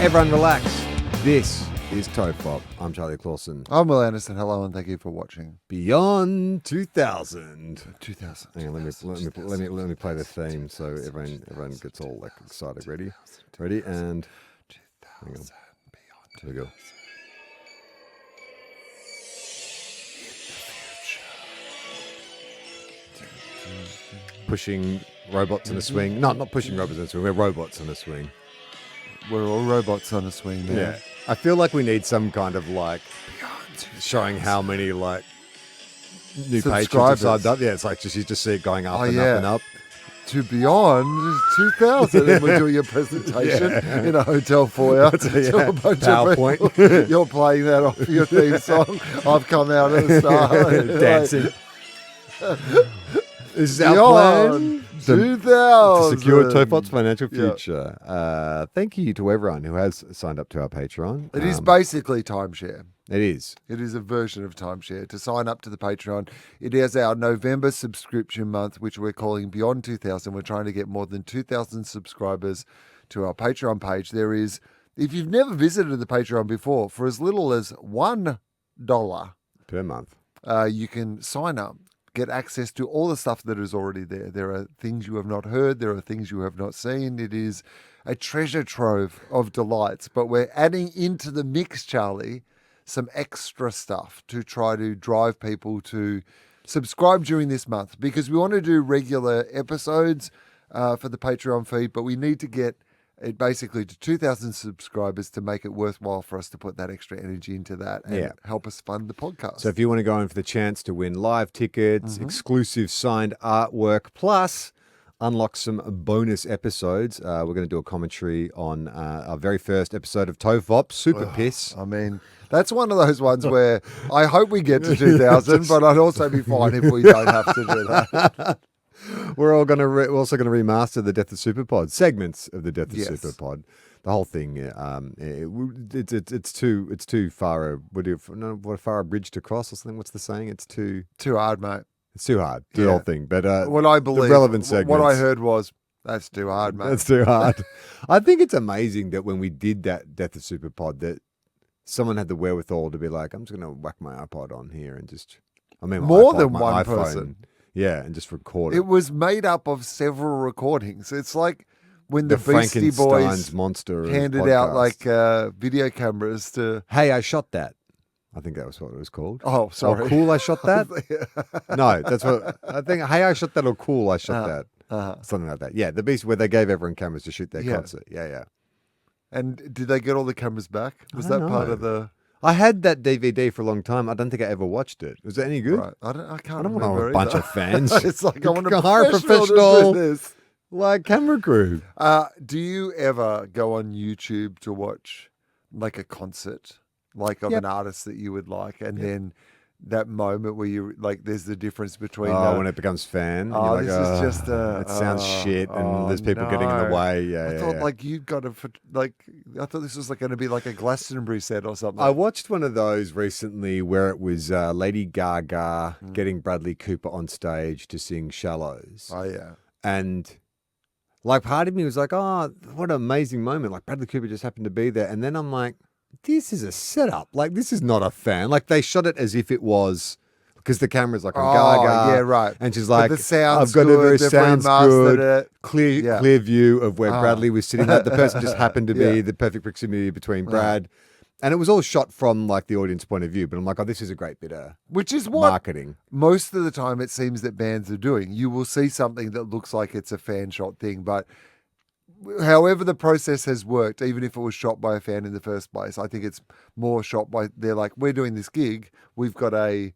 Everyone relax. This is TOFOP. I'm Charlie Clausen. I'm Will Anderson. Hello, and thank you for watching. Beyond 2000. 2000. Hang on, let me play the theme so everyone gets all like excited. Ready? Ready? And hang on. Here we go. Pushing robots in a swing. No, not pushing robots in a swing. We're robots in a swing. We're all robots on a swing now. Yeah. I feel like we need some kind of like showing how many like new patrons have signed up. Yeah, it's like you just see it going up and up and up. To Beyond 2000, and we're doing a presentation in a hotel foyer to a bunch PowerPoint. of people. You're playing that off your theme song. I've come out at the start. Dancing. This is our plan. 2000. To secure TOFOP's financial future. Thank you to everyone who has signed up to our Patreon. It is basically timeshare. It is. It is a version of timeshare. To sign up to the Patreon, it is our November subscription month, which we're calling Beyond 2000. We're trying to get more than 2,000 subscribers to our Patreon page. There is, if you've never visited the Patreon before, for as little as $1 per month, you can sign up. Get access to all the stuff that is already there. There are things you have not heard. There are things you have not seen. It is a treasure trove of delights. But we're adding into the mix, Charlie, some extra stuff to try to drive people to subscribe during this month, because we want to do regular episodes for the Patreon feed, but we need to get it basically to 2,000 subscribers to make it worthwhile for us to put that extra energy into that and help us fund the podcast. So if you want to go in for the chance to win live tickets, exclusive signed artwork, plus unlock some bonus episodes, we're going to do a commentary on our very first episode of TOFOP, Super Piss. I mean, that's one of those ones where I hope we get to 2,000, but I'd also be fine if we don't have to do that. We're also going to remaster the Death of Superpod segments of the Death of Superpod. The whole thing, it's too far. What far a bridge to cross or something? What's the saying? It's too hard, mate. It's too hard. The whole thing. But what I believe, the relevant segments. What I heard was that's too hard, mate. That's too hard. I think it's amazing that when we did that Death of Superpod, that someone had the wherewithal to be like, I'm just going to whack my iPod on here and just, more than one person. Yeah, and just record it. It was made up of several recordings. It's like when the Frankenstein's Beastie Boys monster handed out like video cameras to... Hey, I shot that. I think that was what it was called. Oh, sorry. Oh, cool, I shot that? No, that's what... I think, hey, I shot that, or cool, I shot that. Something like that. Yeah, the Beast, where they gave everyone cameras to shoot their concert. Yeah. And did they get all the cameras back? Was that part of the... I had that DVD for a long time. I don't think I ever watched it. Was it any good? Right. I can't remember. I don't want a bunch of fans. It's like I want to hire a professional to do this. Like camera crew. Do you ever go on YouTube to watch like a concert, like of an artist that you would like, and then that moment where you like, there's the difference between when it becomes fan. Oh, and this is just it sounds shit, and there's people getting in the way. I thought like you got to I thought this was like going to be like a Glastonbury set or something. I watched one of those recently where it was Lady Gaga getting Bradley Cooper on stage to sing "Shallows." Oh yeah, and like part of me was like, oh, what an amazing moment! Like Bradley Cooper just happened to be there, and then I'm like, this is a setup. Like, this is not a fan. Like, they shot it as if it was, because the camera's like on Gaga. Yeah, right. And she's like, the sound's I've got good, a very sounds good, it. clear view of where Bradley was sitting. Like, the person just happened to be the perfect proximity between Brad. And it was all shot from like the audience point of view. But I'm like, oh, this is a great bit of marketing. Most of the time it seems that bands are doing. You will see something that looks like it's a fan shot thing, but however the process has worked, even if it was shot by a fan in the first place, I think it's more shot by, they're like, we're doing this gig, we've got a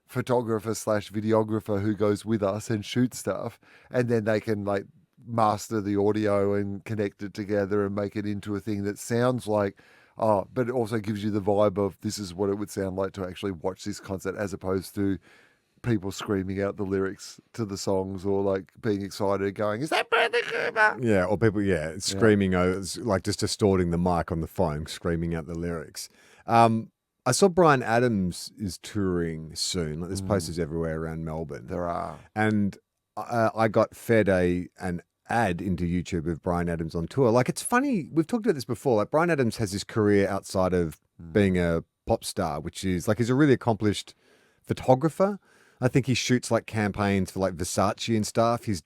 photographer / videographer who goes with us and shoots stuff, and then they can like master the audio and connect it together and make it into a thing that sounds like, but it also gives you the vibe of this is what it would sound like to actually watch this concert, as opposed to people screaming out the lyrics to the songs, or like being excited going, is that Bradley Cooper? Yeah, or people, screaming, like just distorting the mic on the phone, screaming out the lyrics. I saw Bryan Adams is touring soon. Like, there's posters everywhere around Melbourne. There are. And I got fed an ad into YouTube of Bryan Adams on tour. Like, it's funny. We've talked about this before. Like, Bryan Adams has his career outside of being a pop star, which is like he's a really accomplished photographer. I think he shoots like campaigns for like Versace and stuff. He's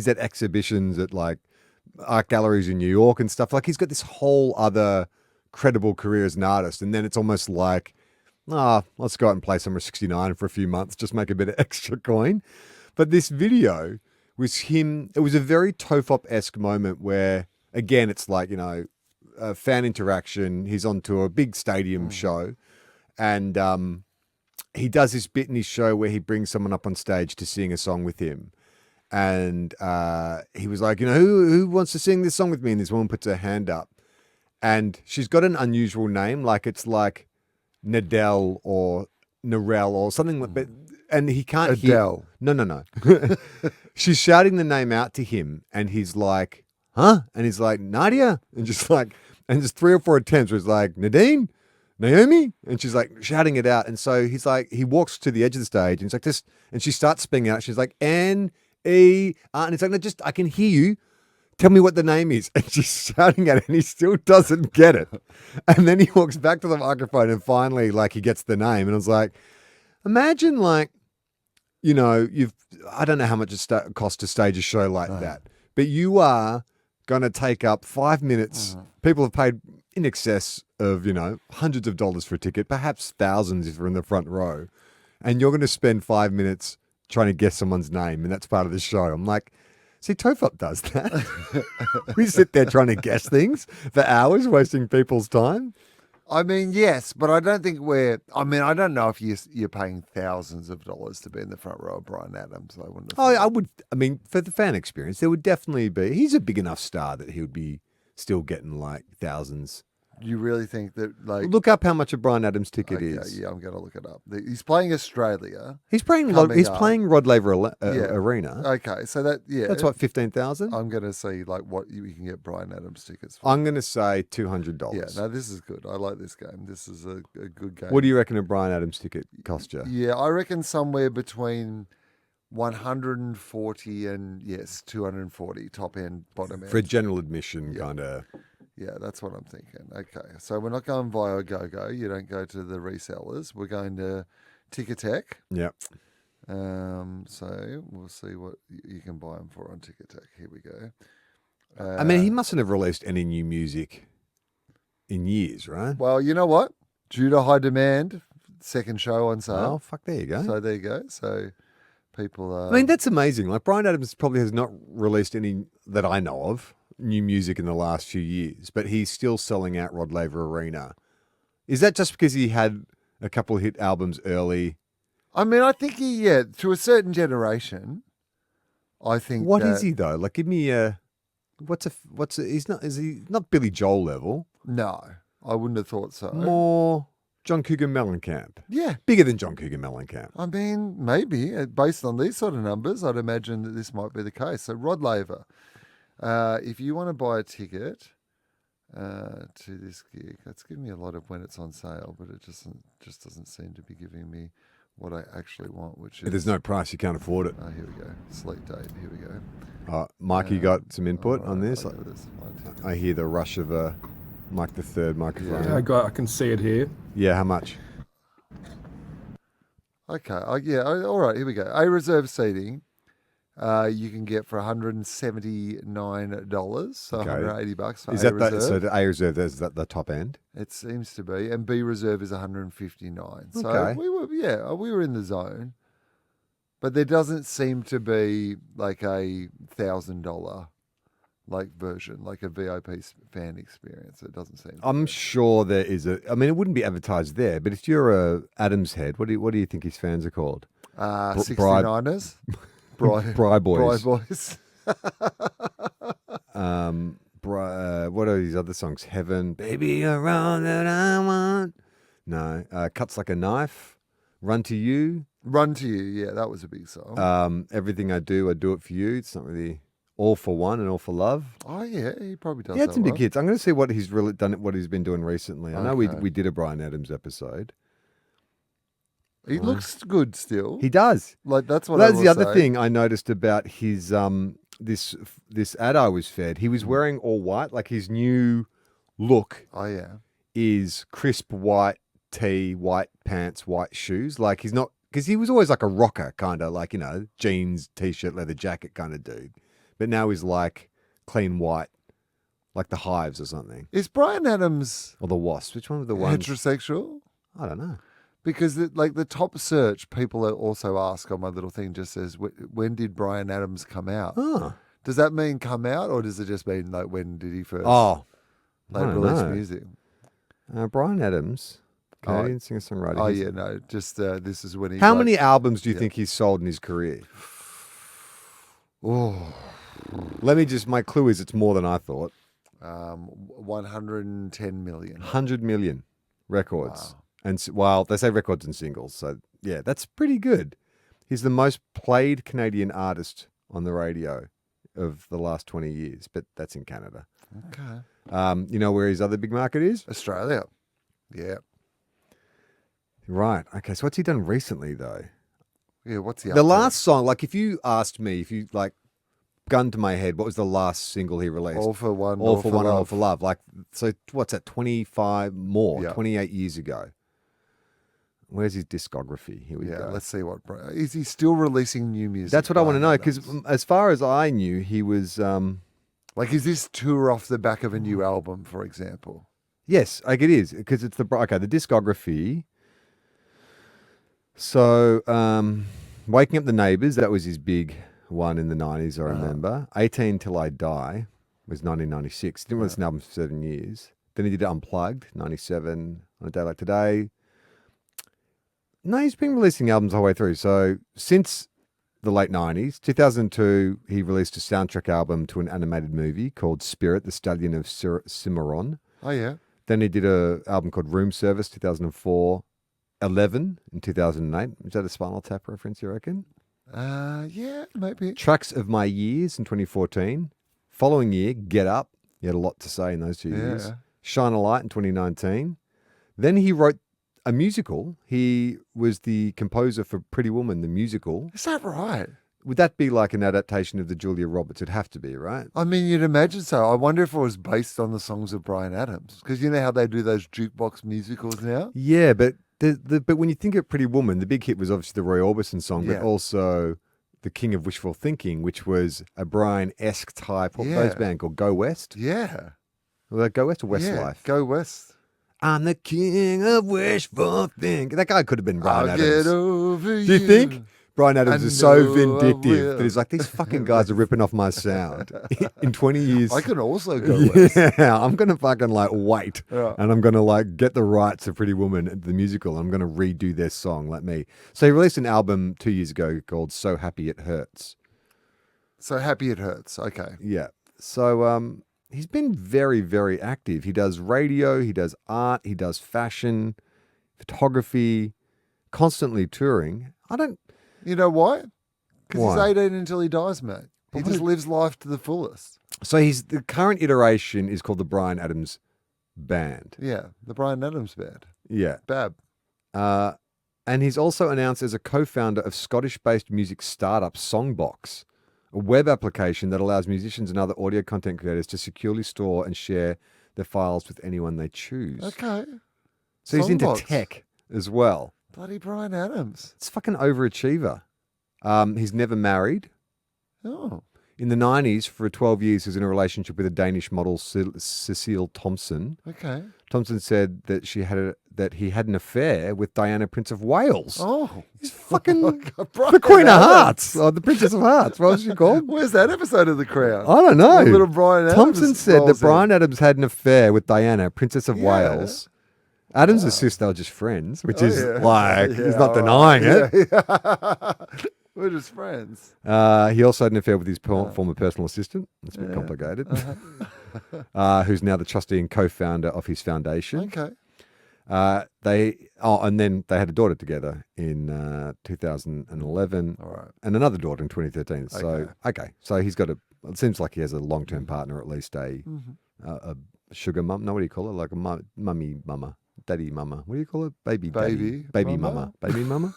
at exhibitions at like art galleries in New York and stuff. Like, he's got this whole other credible career as an artist. And then it's almost like, let's go out and play Summer 69 for a few months, just make a bit of extra coin. But this video was him. It was a very TOFOP-esque moment where, again, it's like, fan interaction. He's on tour, a big stadium show. And he does this bit in his show where he brings someone up on stage to sing a song with him. And he was like, who wants to sing this song with me? And this woman puts her hand up. And she's got an unusual name, like it's like Nadell or Narelle or something. But and he can't Adele. hear. No. She's shouting the name out to him, and he's like, "Huh?" And he's like, "Nadia," and just 3 or 4 attempts where he's like, "Nadine, Naomi," and she's like shouting it out. And so he's like, he walks to the edge of the stage, and he's like this, and she starts spinning out. She's like, N-E-R, and it's like, "No, just I can hear you. Tell me what the name is." And she's shouting at it, and he still doesn't get it. And then he walks back to the microphone, and finally, like, he gets the name. And I was like, imagine, like, I don't know how much it costs to stage a show like that, but you are going to take up 5 minutes. People have paid in excess of, hundreds of dollars for a ticket, perhaps thousands if you're in the front row. And you're going to spend 5 minutes trying to guess someone's name. And that's part of the show. I'm like, see, TOFOP does that. We sit there trying to guess things for hours, wasting people's time. I mean, yes, but I don't think I don't know if you're paying thousands of dollars to be in the front row of Bryan Adams. I wouldn't have thought. I would. I mean, for the fan experience, there would definitely be. He's a big enough star that he would be still getting like thousands. You really think that, like... Look up how much a Bryan Adams ticket is. Yeah, I'm going to look it up. He's playing Australia. He's playing Rod Laver Arena. Okay, so that's what, 15,000. I'm going to see like what you can get Bryan Adams tickets for. I'm going to say $200. Yeah, no, this is good. I like this game. This is a good game. What do you reckon a Bryan Adams ticket cost you? Yeah, I reckon somewhere between 140 and 240 top end, bottom end for a general admission kind of. Yeah, that's what I'm thinking. Okay, so we're not going via GoGo. You don't go to the resellers. We're going to Ticketek. Yep. So we'll see what you can buy them for on Ticketek. Here we go. I mean, he mustn't have released any new music in years, right? Well, you know what? Due to high demand, second show on sale. Oh, fuck, there you go. So there you go. So people I mean, that's amazing. Like, Bryan Adams probably has not released any that I know of. New music in the last few years, but he's still selling out Rod Laver Arena. Is that just because he had a couple of hit albums early? I mean, I think to a certain generation, I think. What is he though? Like, give me is he not Billy Joel level? No, I wouldn't have thought so. More John Cougar Mellencamp. Yeah. Bigger than John Cougar Mellencamp. I mean, maybe based on these sort of numbers, I'd imagine that this might be the case. So Rod Laver. If you want to buy a ticket to this gig, it's giving me a lot of when it's on sale, but it just doesn't seem to be giving me what I actually want, which is... There's no price, you can't afford it. Oh, here we go. Slate date, here we go. Mike, you got some input on this? I hear the rush of a Mike the Third microphone. Yeah, I can see it here. Yeah, how much? Okay, all right, here we go. A reserve seating. You can get for $179, so $180 for is A that reserve. So the A reserve is that the top end? It seems to be, and B reserve is $159. So Okay. we were in the zone, but there doesn't seem to be like a $1,000 version, like a VIP fan experience. It doesn't seem. I'm sure there is I mean, it wouldn't be advertised there, but if you're a Adams head, what do you think his fans are called? 69ers. Bri Boys. Bri Boys. What are these other songs? Heaven, baby, you're all that I want. No, Cuts Like a Knife, Run to You. Run to You, yeah, that was a big song. Everything I do it for you. It's not really All for One and All for Love. Oh yeah, he probably does. He had some big well. hits. I'm going to see what he's really done. What he's been doing recently. I know Okay. we did a Bryan Adams episode. He looks good still. He does. Like that's That's the other thing I noticed about his this ad I was fed. He was wearing all white, like his new look Oh yeah. is crisp white tee, white pants, white shoes. Like he's not, because he was always like a rocker, kind of like, jeans, t-shirt, leather jacket kind of dude. But now he's like clean white, like the Hives or something, Is Brian Adams or the Wasps. Which one of the ones? heterosexual? I don't know. Because the top search, people also ask on my little thing just says, when did Brian Adams come out? Oh, Does that mean come out, or does it just mean like when did he first I don't release know. music? Brian Adams, Canadian singer-songwriter. Oh He's- yeah, no, just this is when he. How many albums do you think he's sold in his career? Oh, My clue is it's more than I thought. 110 million. 100 million records. Wow. And they say records and singles. So yeah, that's pretty good. He's the most played Canadian artist on the radio of the last 20 years, but that's in Canada. Okay. You know where his other big market is? Australia. Yeah. Right. Okay. So what's he done recently though? Yeah. What's the The last song, like if you asked me, if you like gun to my head, what was the last single he released? All for One, All for One, Love. All for Love. Like, so what's that? 25 more, Yeah. 28 years ago. Where's his discography? Here we Yeah. go. Let's see is he still releasing new music? That's what I want to Brian know because Adams? as far as I knew, he was. Like, is this tour off the back of a new album, for example? Yes, like it is because it's the discography. So, Waking Up the Neighbours, that was his big one in the 90s, I remember. 18 Till I Die was 1996. Didn't release an album for 7 years. Then he did Unplugged, 97, On a Day Like Today. No, he's been releasing albums the whole way through. So, since the late 90s, 2002, he released a soundtrack album to an animated movie called Spirit, the Stallion of Cimarron. Oh yeah. Then he did an album called Room Service, 2004. 11 in 2008. Is that a Spinal Tap reference, you reckon? Yeah, maybe. Tracks of My Years in 2014. Following year, Get Up. He had a lot to say in those 2 years. Yeah. Shine a Light in 2019. Then he wrote a musical. He was the composer for Pretty Woman, the musical. Is that right? Would that be like an adaptation of the Julia Roberts? It'd have to be, right? I mean, you'd imagine so. I wonder if it was based on the songs of Brian Adams, because you know how they do those jukebox musicals now. Yeah, but but when you think of Pretty Woman, the big hit was obviously the Roy Orbison song, Yeah. but also the King of Wishful Thinking, which was a Brian-esque type. What was those Yeah. band called? Go West? Yeah. Was that Go West or Westlife? Go West. I'm the king of wishful thinking. That guy could have been Brian I'll Adams. get over Do you think? Brian Adams I is so know I vindictive will. that he's like, these fucking guys are ripping off my sound. In 20 years. I can also go West. Yeah, I'm going to fucking like wait Yeah. and I'm going to like get the rights of Pretty Woman, the musical. I'm going to redo their song, let me. So he released an album 2 years ago called So Happy It Hurts. So Happy It Hurts. Okay. Yeah. So he's been very, very active. He does radio, he does art, he does fashion, photography, constantly touring. You know why? Because he's Why? 18 until he dies, mate. He But just what- lives life to the fullest. So the current iteration is called the Brian Adams Band. Yeah. The Brian Adams Band. Yeah. Bab. And he's also announced as a co-founder of Scottish-based music startup Songbox, a web application that allows musicians and other audio content creators to securely store and share their files with anyone they choose. Okay. So he's into Songbox. tech as well. Bloody Brian Adams. It's fucking overachiever. He's never married. Oh. In the 90s, for 12 years, he was in a relationship with a Danish model, Cecile Thompson. Okay. Thompson said that he had an affair with Diana, Prince of Wales. Oh. He's fucking Brian the Queen of Adams. Hearts, or the Princess of Hearts. What was she called? Where's that episode of The Crown? I don't know. Where little Brian Adams Thompson said that rolls in. Brian Adams had an affair with Diana, Princess of Yeah. Wales. Adams insists they were just friends, which is yeah. like, he's Yeah, not all denying right. it. Yeah. We're just friends. He also had an affair with his former personal assistant. That's a bit complicated. Who's now the trustee and co-founder of his foundation. Okay. And then they had a daughter together in 2011, All right. and another daughter in 2013. So so he's got it seems like he has a long-term partner, at least a sugar mum. No, what do you call it? Like a mummy mama, daddy mama. What do you call it? Baby Baby mama, mama? baby mama.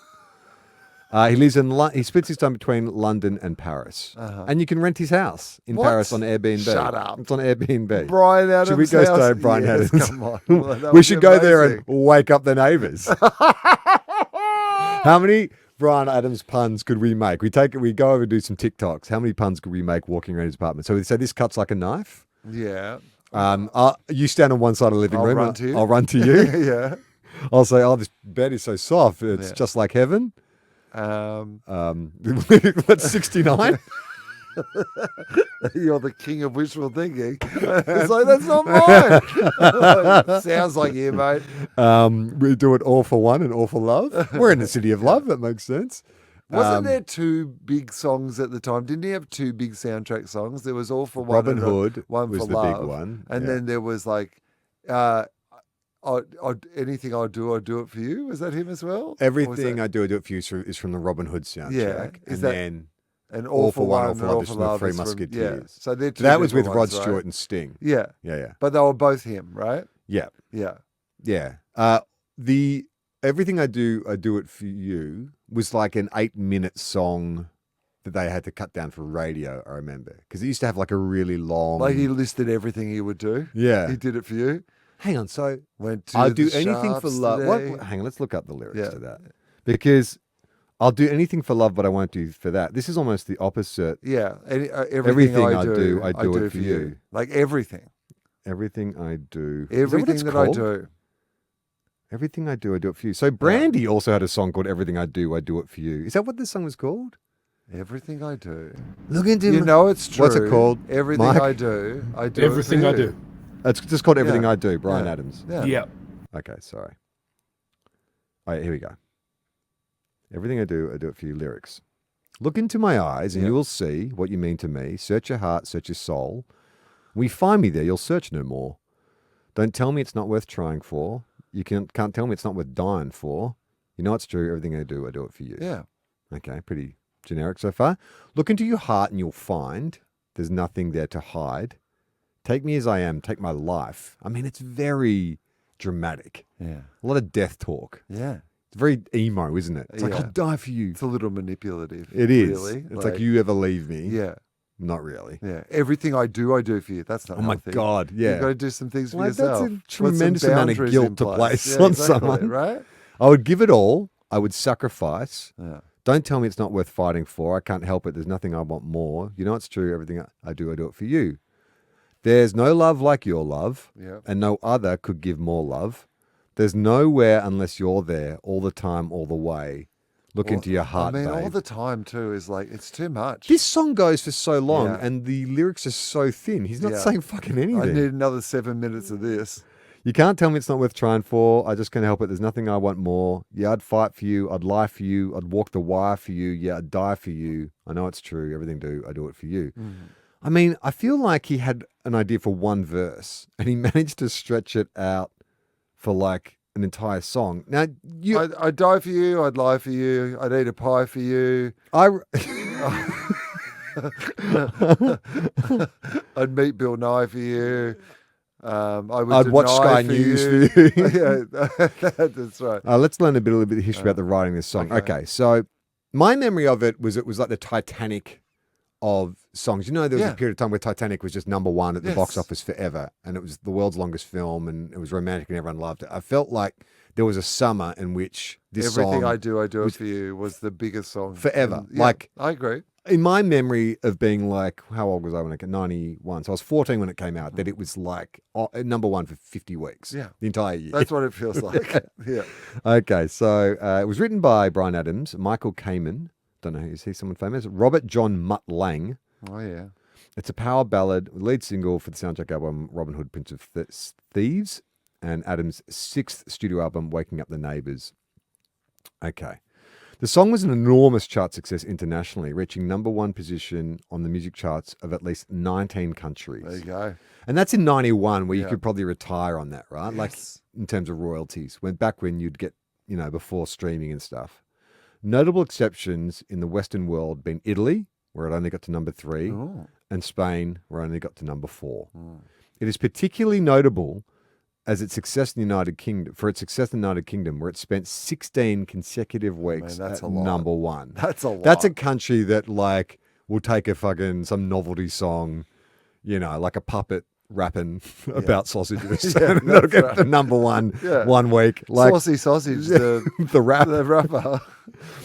He lives in. He splits his time between London and Paris, and you can rent his house in What? Paris on Airbnb. Shut up. It's on Airbnb. Brian Adams. Should we go house? stay at Brian Yes, Adams? Come on. Well, that We would should be go there and amazing. wake up the neighbours. How many Brian Adams puns could we make? We go over and do some TikToks. How many puns could we make walking around his apartment? So we say this cuts like a knife. Yeah. You stand on one side of the living I'll room. run to you. I'll run to you. Yeah. I'll say, "Oh, this bed is so soft. It's Yeah. just like heaven." That's 69. You're the king of wishful thinking. It's like, that's not mine. Sounds like you, mate. We do it all for one and all for love. We're in the city of love. That makes sense. Wasn't there two big songs at the time? Didn't he have two big soundtrack songs? There was All for One Robin and Hood One was for the Love. big one. And Yeah. then there was like, anything I do it for you. Was that him as well? Or was Everything that- I do it for you is from the Robin Hood soundtrack. Yeah. Is And that- then and All for One, All for and Love All is for from the Love Three is from, Musketeers. So they're two that was with different Rod ones, Stewart right? and Sting. Yeah. Yeah. But they were both him, right? Yeah. Yeah. Yeah. The Everything I do it for you was like an 8-minute song that they had to cut down for radio, I remember. Because it used to have like a really long. Like he listed everything he would do. Yeah. He did it for you. Hang on. So Went to I'll do the anything for shops love. today. Hang on. Let's look up the lyrics Yeah. to that. Because I'll do anything for love, but I won't do for that. This is almost the opposite. Yeah. Everything I I do, do, I do it for you. Like everything. Everything I do. Everything Is that what I it's called? do. Everything I do it for you. So Brandy also had a song called Everything I do it for you. Is that what this song was called? Everything I do. Look into You know it's true. What's it called? Everything Mike? I do Everything it I for you. do. It's just called Everything Yeah. I Do, Brian Yeah. Adams. Yeah. Yeah. Okay, sorry. All right, here we go. Everything I do it for you. Lyrics. Look into my eyes and Yeah. you will see what you mean to me. Search your heart, search your soul. When you find me there, you'll search no more. Don't tell me it's not worth trying for. You can't tell me it's not worth dying for. You know it's true. Everything I do it for you. Yeah. Okay, pretty generic so far. Look into your heart and you'll find there's nothing there to hide. Take me as I am. Take my life. I mean, it's very dramatic. Yeah. A lot of death talk. Yeah. It's very emo, isn't it? It's like, Yeah. I'll die for you. It's a little manipulative. It is. Really. It's like you ever leave me. Yeah. Not really. Yeah. Everything I do for you. That's not Oh my healthy. God. You've Yeah. got to do some things for Like, yourself. that's a Put some tremendous amount of boundaries guilt in to place Yeah, on exactly, someone. right? I would give it all. I would sacrifice. Yeah. Don't tell me it's not worth fighting for. I can't help it. There's nothing I want more. You know it's true. Everything I do it for you. There's no love like your love, Yeah. and no other could give more love. There's nowhere unless you're there all the time, all the way. Look into your heart, I mean, all babe. the time too is like it's too much. This song goes for so long, Yeah. and the lyrics are so thin. He's not Yeah. saying fucking I anything. need another 7 minutes of this. You can't tell me it's not worth trying for. I just can't help it. There's nothing I want more. Yeah, I'd fight for you. I'd lie for you. I'd walk the wire for you. Yeah, I'd die for you. I know it's true. Everything I do it for you. I mean, I feel like he had an idea for one verse, and he managed to stretch it out for like an entire song. Now, I'd die for you. I'd lie for you. I'd eat a pie for you. I'd meet Bill Nye for you. I'd watch Sky News for you. Yeah, that's right. Let's learn a little bit of history about the writing of this song. Okay, so my memory of it was like the Titanic of songs. You know, there was Yeah. a period of time where Titanic was just number one at the box Yes. office forever, and it was the world's longest film, and it was romantic, and everyone loved it. I felt like there was a summer in which this Everything song, I do it for you was the biggest song Forever. And, yeah, Like- I agree. in my memory of being like, how old was I when it came? 91. So I was 14 when it came out. That it was like number one for 50 weeks. Yeah. the entire year. That's what it feels like. Yeah. Okay, so it was written by Brian Adams, Michael Kamen. Don't know, is he someone famous? Robert John Mutt Lang. Oh yeah. It's a power ballad, lead single for the soundtrack album Robin Hood, Prince of Thieves, and Adams' sixth studio album, Waking Up the Neighbours. Okay. The song was an enormous chart success internationally, reaching number one position on the music charts of at least 19 countries. There you go. And that's in 91, where you Yeah. could probably retire on that, right? Like Yes. in terms of royalties, back when you'd get, before streaming and stuff. Notable exceptions in the Western world being Italy, where it only got to number 3, Oh. and Spain, where it only got to number 4. Mm. It is particularly notable as its success in the United Kingdom, for its success in the United Kingdom, where it spent 16 consecutive weeks that's at a lot. number one. That's a lot. That's a country that like will take a fucking some novelty song, you know, like a puppet rapping about sausages. Yeah, and they'll that's get right. the number one Yeah. 1 week. Like Saucy sausage, the the rap. the rapper.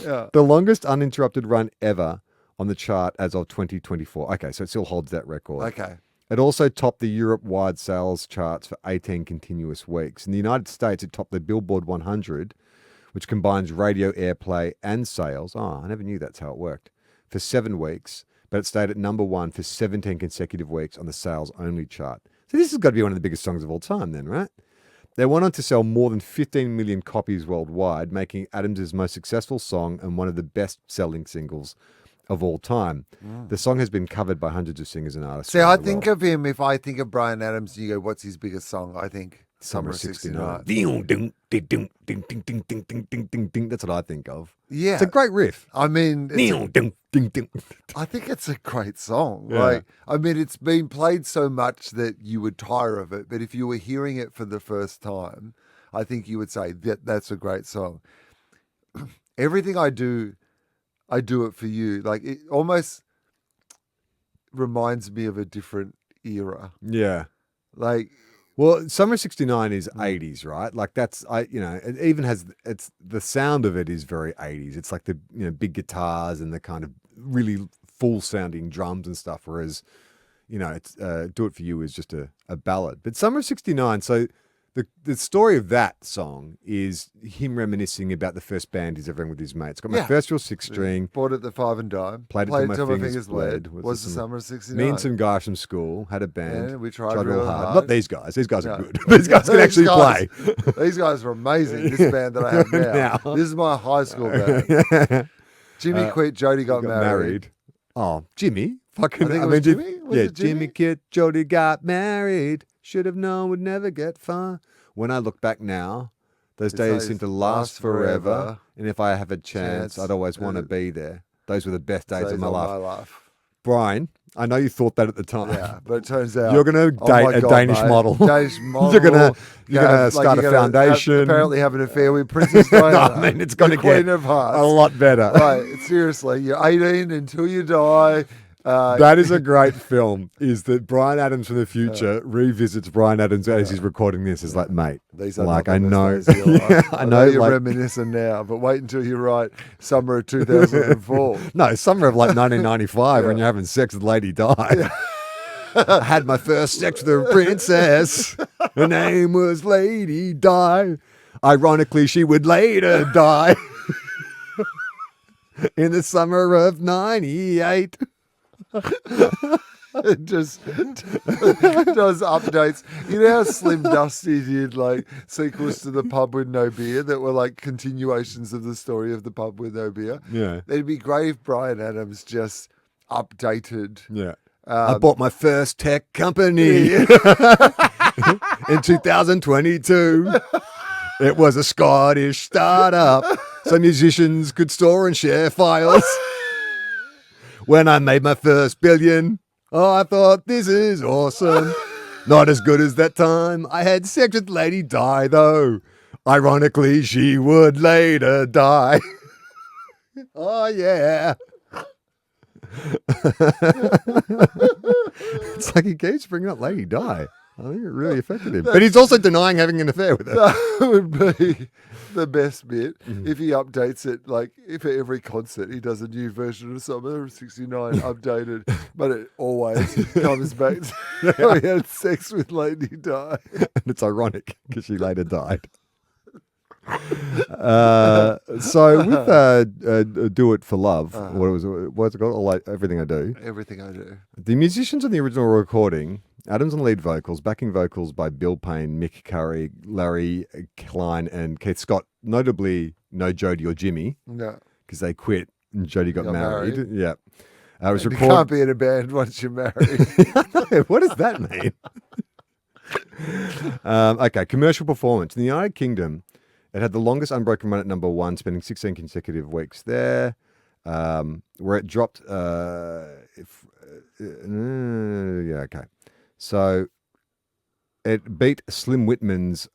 Yeah. The longest uninterrupted run ever on the chart as of 2024. Okay, so it still holds that record. Okay. It also topped the Europe-wide sales charts for 18 continuous weeks. In the United States, it topped the Billboard 100, which combines radio airplay and sales. Oh, I never knew that's how it worked. For 7 weeks, but it stayed at number one for 17 consecutive weeks on the sales-only chart. So this has got to be one of the biggest songs of all time then, right? They went on to sell more than 15 million copies worldwide, making Adams' most successful song and one of the best-selling singles of all time. The song has been covered by hundreds of singers and artists. See, around I the think world. of him, if I think of Brian Adams, you go, what's his biggest song? I think Summer of 69. That's what I think of. Yeah. It's a great riff. I mean, It's I think it's a great song. Yeah. Like, I mean, it's been played so much that you would tire of it. But if you were hearing it for the first time, I think you would say that's a great song. Everything I do it for you. Like, it almost reminds me of a different era. Yeah. Like, Well, Summer 69 is 80s, right? Like it even has, it's the sound of it is very 80s. It's like the, big guitars and the kind of really full sounding drums and stuff. Whereas, it's Do It For You is just a ballad. But Summer 69, so the story of that song is him reminiscing about the first band he's ever in with his mates. Got my Yeah. first real 6-string. bought it at the 5 and dime. Played it till my fingers bled. Was the Summer of 69. Me and some guys from school had a band. Yeah, we tried real hard. Not these guys. These guys are No. good. These guys can actually play. These guys are amazing. This band that I have now. Now. This is my high school band. Jimmy quit, Jody got married. Oh, Jimmy. Fucking, I think it was Jimmy? Was yeah, it Jimmy? Jimmy quit, Jody got married. Should have known would never get far. When I look back now, those days seem to last forever. And if I have a chance, I'd always want to be there. Those were the best days of my life. Brian, I know you thought that at the time. Yeah, but it turns out You're going to date a Danish model. Danish model. You're going to start a foundation. Apparently have an affair with Princess Diana. I mean, it's going to Queen get of Hearts. a lot better. Right, seriously, you're 18 until you die. That is a great film. Is that Brian Adams from the future revisits Brian Adams as he's recording this? Is like, mate, These are like not I the know, best days of your life. I know, you're like reminiscing now, but wait until you write Summer of 2004. no, summer of like 1995 when you're having sex with Lady Di. I had my first sex with a princess. Her name was Lady Di. Ironically, she would later die in the summer of '98. It just does updates. You know how Slim Dusty did like sequels to The Pub with No Beer that were like continuations of the story of The Pub with No Beer? Yeah. It'd be great if Brian Adams just updated. Yeah. I bought my first tech company in 2022. It was a Scottish startup so musicians could store and share files. When I made my first billion, I thought this is awesome. Not as good as that time I had sex with Lady Di, though. Ironically, she would later die. Oh, yeah. It's like he keeps bringing up Lady Di. I think it really affected him. But he's also denying having an affair with her. That would be the best bit if he updates it. Like, if at every concert he does a new version of Summer of 69 updated, but it always comes back to how he had sex with Lady Di. And it's ironic because she later died. So with Do It For Love, what's it called? Like Everything I Do. Everything I do. The musicians on the original recording, Adams on lead vocals, backing vocals by Bill Payne, Mick Curry, Larry Klein, and Keith Scott. Notably, no Jody or Jimmy No. because they quit and Jody got married. married. Yeah. It was You recorded. can't be in a band once you're married. What does that mean? Okay, commercial performance. In the United Kingdom, it had the longest unbroken run at number one, spending 16 consecutive weeks there, where it dropped. Yeah, okay. So It beat Slim Whitman's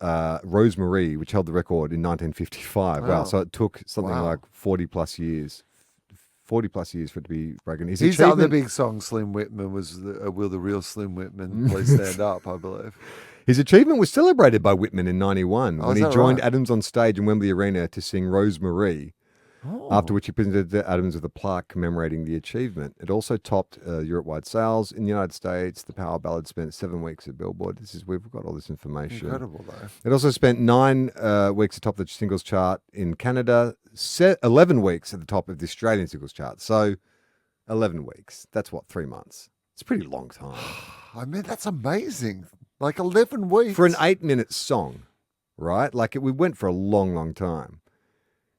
Rosemary, which held the record in 1955. Wow. Wow. So it took something Wow. like 40 plus years. 40 plus years for it to be broken. His other big song, Slim Whitman, was Will the Real Slim Whitman Please Stand Up, I believe. His achievement was celebrated by Whitman in 91 Oh, when is he that joined right? Adams on stage in Wembley Arena to sing Rosemary, after which he presented Adams with a plaque commemorating the achievement. It also topped Europe-wide sales. In the United States, the power ballad spent 7 weeks at Billboard. We've got all this information. Incredible, though. It also spent 9 weeks atop the singles chart in Canada, 11 weeks at the top of the Australian singles chart. So 11 weeks. That's what, 3 months. It's a pretty long time. I mean, that's amazing. Like 11 weeks. For an 8-minute song, right? Like we went for a long, long time.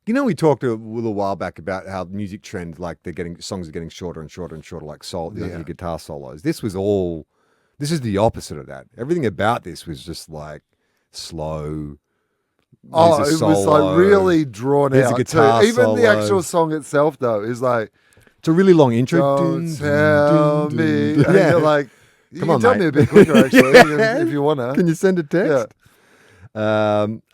You know, we talked a little while back about how music trends, like songs are getting shorter and shorter and shorter, like your guitar solos. This is the opposite of that. Everything about this was just like slow. Oh, There's a it was solo. like really drawn There's a out. guitar Too. Even the solo. actual song itself, though, is like, It's a really long intro. don't tell me. And Yeah. you're like, you Come can on, tell mate. me a bit quicker, actually, Yeah. if you want to. Can you send a text? Yeah.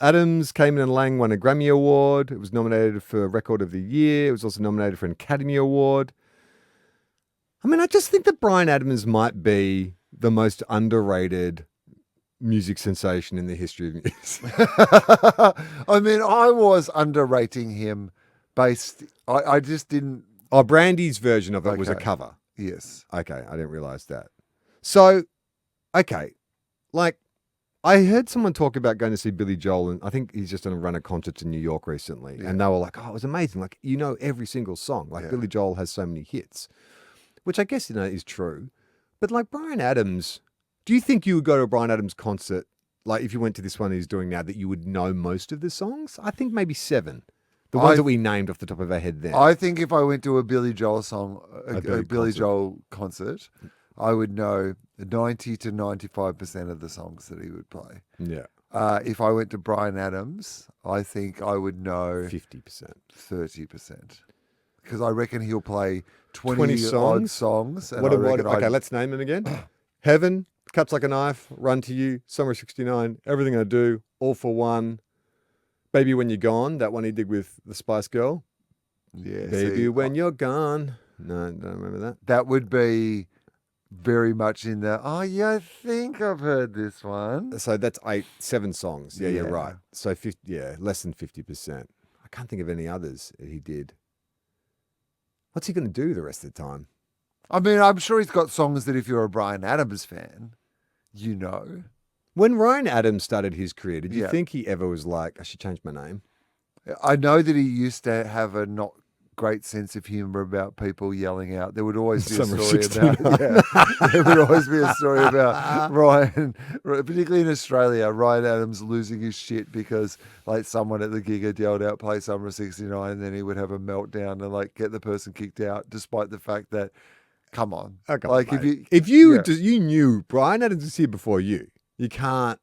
Adams, Kamen and Lang won a Grammy Award. It was nominated for Record of the Year. It was also nominated for an Academy Award. I mean, I just think that Bryan Adams might be the most underrated music sensation in the history of music. I mean, I was underrating him I just didn't. Oh, Brandy's version of it was a Okay. cover. Yes. Okay, I didn't realize that. So, okay, like I heard someone talk about going to see Billy Joel, and I think he's just going to run a concert in New York recently, Yeah. and they were like, "Oh, it was amazing! Like you know every single song. Like Yeah. Billy Joel has so many hits," which I guess is true. But like Bryan Adams, do you think you would go to a Bryan Adams concert, like if you went to this one he's doing now, that you would know most of the songs? I think maybe 7. The ones that we named off the top of our head then. I think if I went to a Billy Joel song, a Billy Billy concert. Joel concert, I would know 90 to 95% of the songs that he would play. Yeah, If I went to Bryan Adams, I think I would know 50%. 30%. Because I reckon he'll play 20 odd songs? songs. And What I about, reckon okay, I'd- let's name them again. Heaven, Cuts Like a Knife, Run to You, Summer of 69, Everything I Do, All for One, Baby When You're Gone, that one he did with the Spice Girl. Yeah, Baby see, When You're Gone. No, don't remember that. that would be very much in the, oh, yeah, I think I've heard this one. So that's 7 songs. Yeah, you're Yeah. right. So, less than 50%. I can't think of any others that he did. What's he going to do the rest of the time? I mean, I'm sure he's got songs that if you're a Bryan Adams fan, you know. When Ryan Adams started his career, did you Yeah. think he ever was like, I should change my name? I know that he used to have a not great sense of humor about people yelling out. There would always be a Summer of story 69. about there would always be a story about Ryan, particularly in Australia, Ryan Adams losing his shit because like someone at the gig had yelled out play Summer of 69 and then he would have a meltdown and like get the person kicked out despite the fact that come on. Oh, come like on, mate. if you yeah. you knew Bryan Adams was here before you can't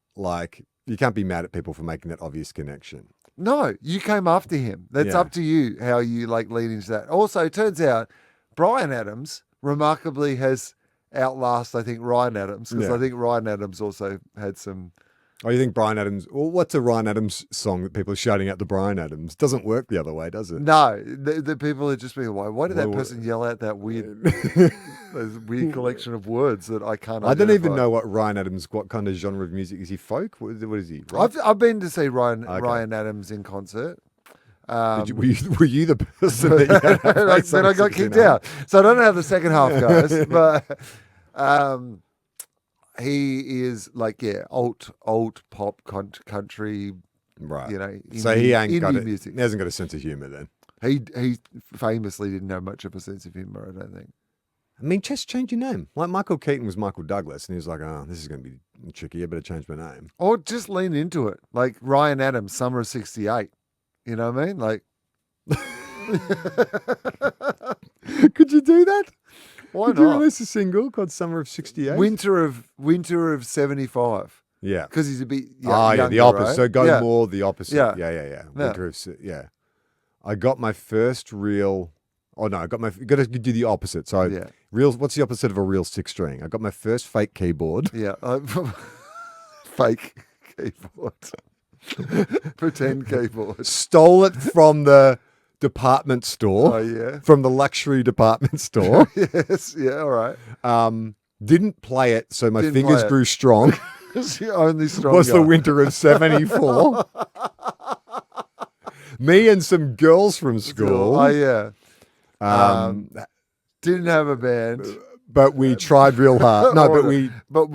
be mad at people for making that obvious connection. No, you came after him. That's Yeah. up to you how you like lead into that. Also, it turns out Bryan Adams remarkably has outlast, I think, Ryan Adams because Yeah. I think Ryan Adams also had some. Oh, you think Bryan Adams? Well, what's a Ryan Adams song that people are shouting out to Bryan Adams? Doesn't work the other way, does it? No, the people are just being like, why did that Well, person yell out that weird collection of words that I can't I don't even identify? know what kind of genre of music is he? Folk? What is he? Rock? I've been to see Ryan Okay. Adams in concert. Were you the person that you had to play then I got songs kicked in? out. So I don't know how the second half goes, but he is like alt pop country, Right. you know. So he ain't got indie it. music. He hasn't got a sense of humor then. He famously didn't have much of a sense of humor. I don't think. I mean, just change your name. Like Michael Keaton was Michael Douglas, and he was like, "Oh, this is going to be tricky. I better change my name." Or just lean into it, like Ryan Adams, Summer of '68. You know what I mean? Like, Could you do that? why Could you not? release a single called "Summer of '68"? Winter of '75, Yeah. because he's a bit Yeah, the younger, opposite. right? So go Yeah. more the opposite. Yeah. Yeah. Winter of yeah. I got my first real. Oh no, you got to do the opposite. So Yeah. real. What's the opposite of a real 6-string? I got my first fake keyboard. Yeah. fake keyboard. Pretend keyboard. Stole it from the department store, Oh, yeah. from the luxury department store. Yes. Yeah, all right. Didn't play it, so my Didn't fingers play it. grew strong. It's the only strong Was the guy. winter of 74. Me and some girls from school. Oh, yeah. Um, Didn't have a band. but we tried real hard. No, but we But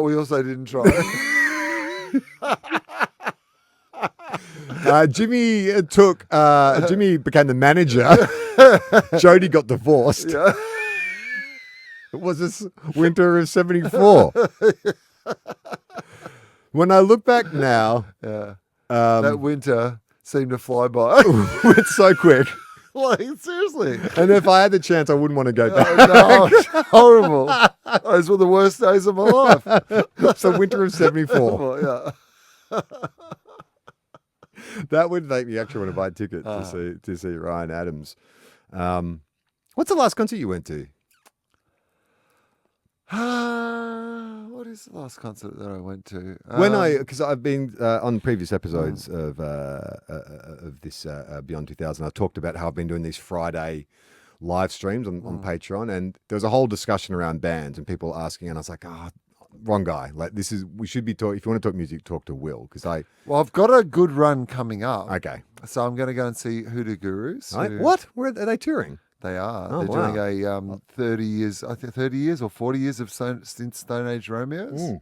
we also didn't try. Jimmy became the manager. Jody got divorced. Yeah. It was this winter of 74. When I look back now, Yeah. That winter seemed to fly by. went so quick. Like, seriously. And if I had the chance, I wouldn't want to go back. No, it's horrible. Those were the worst days of my life. So winter of 74. Well, yeah. That would make me actually want to buy a ticket to see Ryan Adams. What's the last concert you went to? What is the last concert that I went to? Because I've been on previous episodes of this Beyond 2000, I talked about how I've been doing these Friday live streams on Patreon, and there was a whole discussion around bands and people asking, and I was like, wrong guy. Like, we should be talking. If you want to talk music, talk to Will, because Well, I've got a good run coming up. Okay. So I'm going to go and see Hoodoo Gurus. What? Where are they touring? They are. Oh, They're doing a 30 years, I think 30 years or 40 years of since Stone Age Romeos.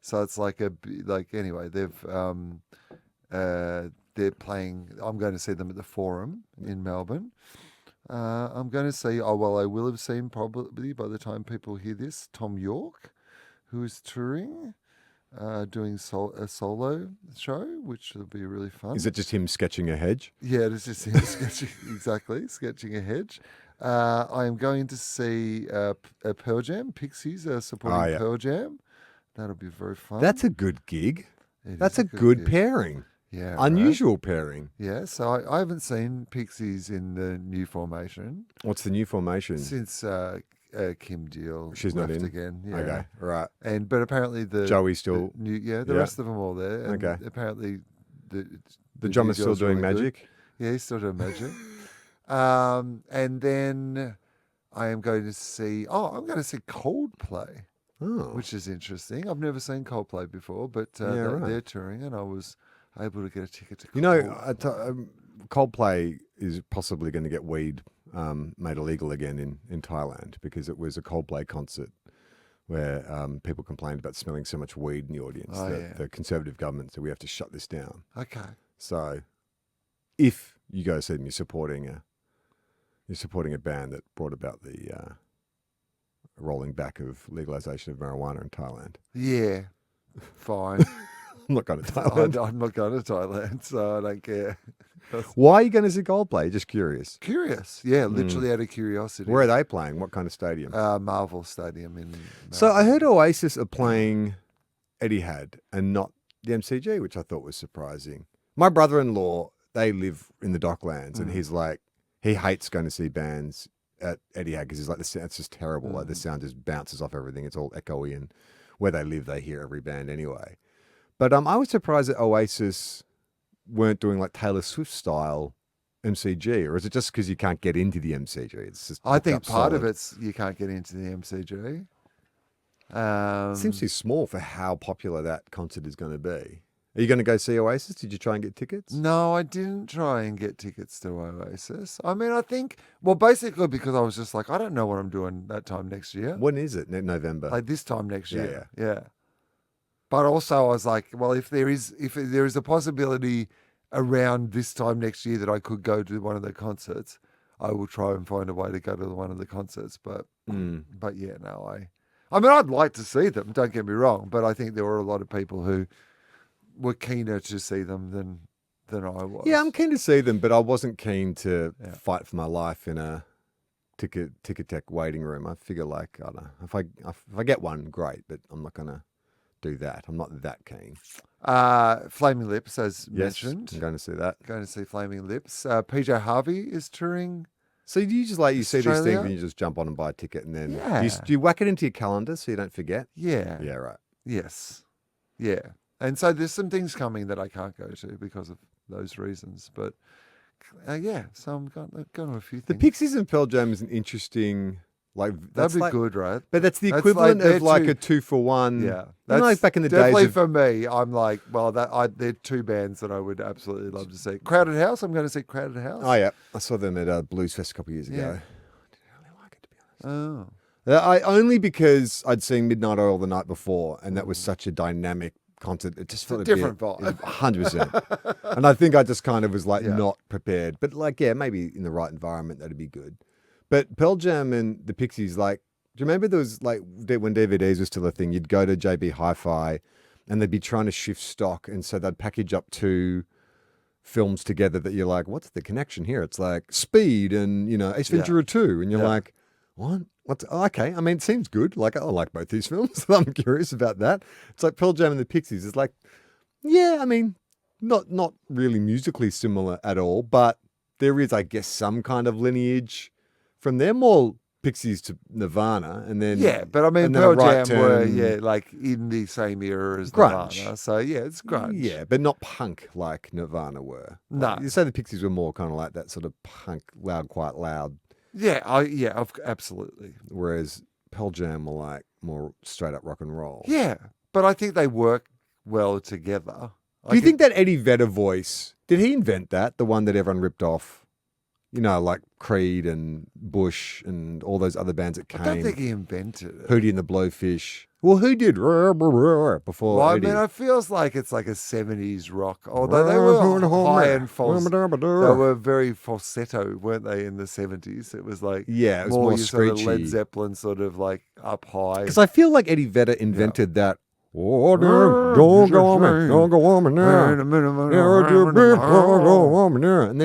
So it's anyway, they're playing. I'm going to see them at the Forum in Melbourne. I'm going to see. I will have seen probably by the time people hear this, Tom York, who is touring, doing a solo show, which will be really fun. Is it just him sketching a hedge? Yeah, it is just him sketching a hedge. I am going to see Pearl Jam. Pixies are supporting Pearl Jam. That'll be very fun. That's a good gig. It That's is a good gig. pairing. Yeah, Unusual pairing. Yeah, so I haven't seen Pixies in the new formation What's the new formation? since Kim Deal. She's not left in? again. Yeah. Okay, right. But apparently Joey's still. the Yeah. rest of them all there. And Okay. Apparently The new drummer's still girl's doing really good. magic. Yeah, he's still doing magic. And then I am going to see. I'm going to see Coldplay, Oh. which is interesting. I've never seen Coldplay before, but right. they're touring, and I was able to get a ticket to. You know, Coldplay is possibly going to get weed made illegal again in Thailand, because it was a Coldplay concert where people complained about smelling so much weed in the audience that the Conservative government said we have to shut this down. Okay. So if you go see them, you're supporting a band that brought about the rolling back of legalization of marijuana in Thailand. Yeah. Fine. I'm not going to Thailand. I'm not going to Thailand, so I don't care. Why are you going to see Coldplay? Just curious. Curious. Yeah, literally out of curiosity. Where are they playing? What kind of stadium? Marvel Stadium in. So I heard Oasis are playing Etihad and not the MCG, which I thought was surprising. My brother-in-law, they live in the Docklands, and he's like, he hates going to see bands at Etihad because he's like, it's just terrible. Like, the sound just bounces off everything. It's all echoey, and where they live, they hear every band anyway. But I was surprised that Oasis weren't doing like Taylor Swift style MCG, or is it just because you can't get into the MCG? It's just I think part of solid. it's you can't get into the MCG. It seems too small for how popular that concert is going to be. Are you going to go see Oasis? Did you try and get tickets? No, I didn't try and get tickets to Oasis. I mean, I think, well, basically because I was just like, I don't know what I'm doing that time next year. When is it? November. Like this time next Yeah, year. Yeah. But also I was like, well, if there is a possibility around this time next year that I could go to one of the concerts, I will try and find a way to go to one of the concerts. But yeah, no, I mean, I'd like to see them, don't get me wrong, but I think there were a lot of people who were keener to see them than I was. Yeah, I'm keen to see them, but I wasn't keen to fight for my life in a ticket tech waiting room. I figure, like, I don't know, if I get one, great, but I'm not gonna do that. I'm not that keen. Flaming Lips, as Yes, mentioned. I'm going to see that. Going to see Flaming Lips. PJ Harvey is touring. So do you just like, you see these Australia? things and you just jump on and buy a ticket, and then Yeah. do you whack it into your calendar so you don't forget? Yeah. Yeah, right. Yes. Yeah. And so there's some things coming that I can't go to because of those reasons. But yeah, so I'm going to a few The things. Pixies and Pearl Jam is an interesting, like, that's That'd be like, good, right? but that's the That's equivalent like- of they're like two- a 2-for-1. Yeah, You know, that's like back in the definitely days of, for me. I'm like, well, they're two bands that I would absolutely love to see. Crowded House. I'm going to see Crowded House. oh yeah, I saw them at Blues Fest a couple of years ago. Yeah. I didn't really like it, to be honest. Oh, I only because I'd seen Midnight Oil the night before, and that was such a dynamic concert. It just felt a a different bit, vibe. 100%. And I think I just kind of was like Yeah. not prepared. But like, yeah, maybe in the right environment that'd be good. But Pearl Jam and the Pixies, like, do you remember there was like when DVDs was still a thing? You'd go to JB Hi-Fi, and they'd be trying to shift stock, and so they'd package up two films together that you're like, what's the connection here? It's like Speed and Ace Yeah. Ventura 2, and you're Yeah. like, what? Okay. I mean, it seems good. Like, I like both these films. I'm curious about that. It's like Pearl Jam and the Pixies. It's like, yeah, I mean, not really musically similar at all, but there is, I guess, some kind of lineage from them, more Pixies to Nirvana, and then yeah, but I mean, and then a Pearl right Jam were turn- like in the same era as Grunge. Nirvana. So yeah, it's grunge. Yeah, but not punk like Nirvana were. No. Like, you say the Pixies were more kind of like that sort of punk, loud, quite loud, Yeah, absolutely. whereas Pearl Jam were like more straight up rock and roll. Yeah, but I think they work well together. Do you think that Eddie Vedder voice, did he invent that? The one that everyone ripped off? Like Creed and Bush and all those other bands that came. I don't think he invented it. Hootie and the Blowfish. Well, who did before Well, I Eddie? mean, it feels like it's like a 70s rock. Although they were high and falsetto. They were very falsetto, weren't they, in the 70s? It was like Yeah, it was more your sort of Led screechy. Zeppelin sort of like up high. Because I feel like Eddie Vedder invented that. Oh, don't go on me, don't go on me now. And then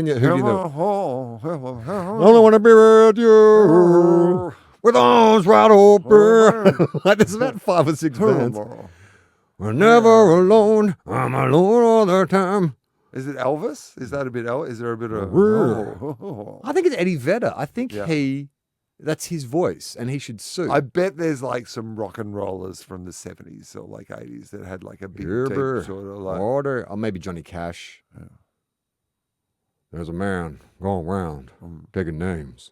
Hootie the only want to be with you with arms wide open. Like there's about 5 or 6 bands. We're never alone. I'm alone all the time. Is it Elvis? Is that a bit Elvis? Is there a bit of... I think it's Eddie Vedder. I think Yeah. that's his voice, and he should sue. I bet there's like some rock and rollers from the 70s or like 80s that had like a big deep sort of like... Order. Or maybe Johnny Cash. Yeah. There's a man going around taking names.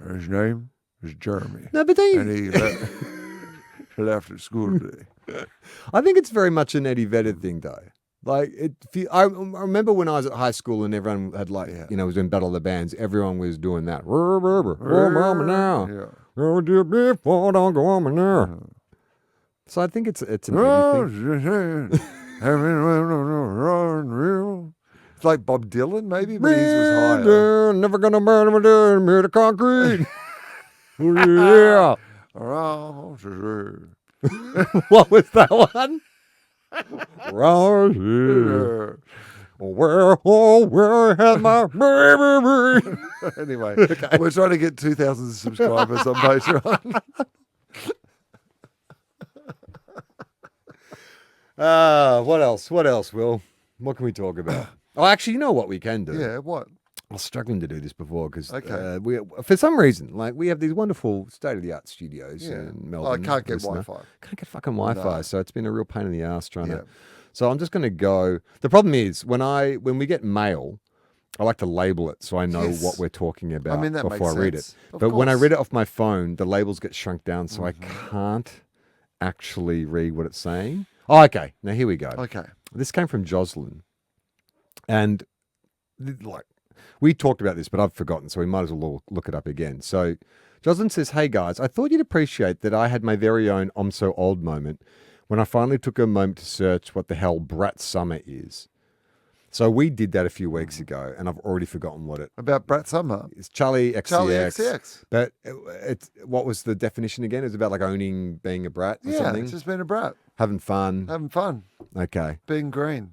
His name is Jeremy. No, but And he left at school today. I think it's very much an Eddie Vedder thing, though. Like, I remember when I was at high school and everyone had was doing Battle of the Bands. Everyone was doing that. Oh, mama now. Yeah. Oh, dear, before don't go on me now. So I think it's an Eddie thing. It's like Bob Dylan, maybe, but his was higher. Never gonna burn me down, made of concrete. Yeah. What was that one? Right here. Where has my baby been? Anyway, we're trying to get 2,000 subscribers on Patreon. What else? What else, Will? What can we talk about? Oh, actually, you know what we can do? Yeah, what? I was struggling to do this before because Okay. we, for some reason, like we have these wonderful state-of-the-art studios Yeah. in Well, Melbourne. I can't get listener. Wi-Fi. Can't get fucking Wi-Fi, No. so it's been a real pain in the ass trying Yeah. to. So I'm just going to go. The problem is when we get mail, I like to label it so I know Yes. what we're talking about that before makes I read sense. it. Of But when I course. read it off my phone, the labels get shrunk down, so I can't actually read what it's saying. Oh, okay. Now here we go. Okay. This came from Jocelyn, and we talked about this, but I've forgotten, so we might as well look it up again. So Jocelyn says, "Hey guys, I thought you'd appreciate that I had my very own I'm so old moment when I finally took a moment to search what the hell Brat Summer is." So we did that a few weeks ago, and I've already forgotten what it About Brat Summer. is. Charlie XCX. Charlie XCX. But it's what was the definition again? It was about like owning being a brat or Yeah, something, it's just being a brat. having fun. Having fun. Okay. Being green.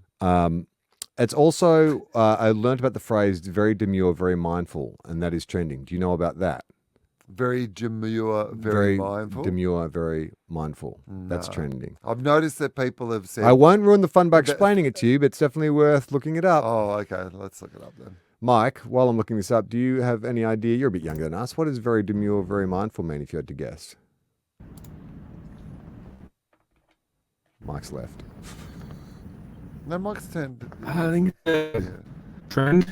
It's also, I learned about the phrase very demure, very mindful, and that is trending. Do you know about that? Very demure, very mindful. Demure, very mindful. That's No. trending. I've noticed that people have said... I won't ruin the fun by explaining it to you, but it's definitely worth looking it up. Oh, okay. Let's look it up then. Mike, while I'm looking this up, do you have any idea? You're a bit younger than us. What does very demure, very mindful mean if you had to guess? Mike's left. No, Mike's turned. I think Yeah. trend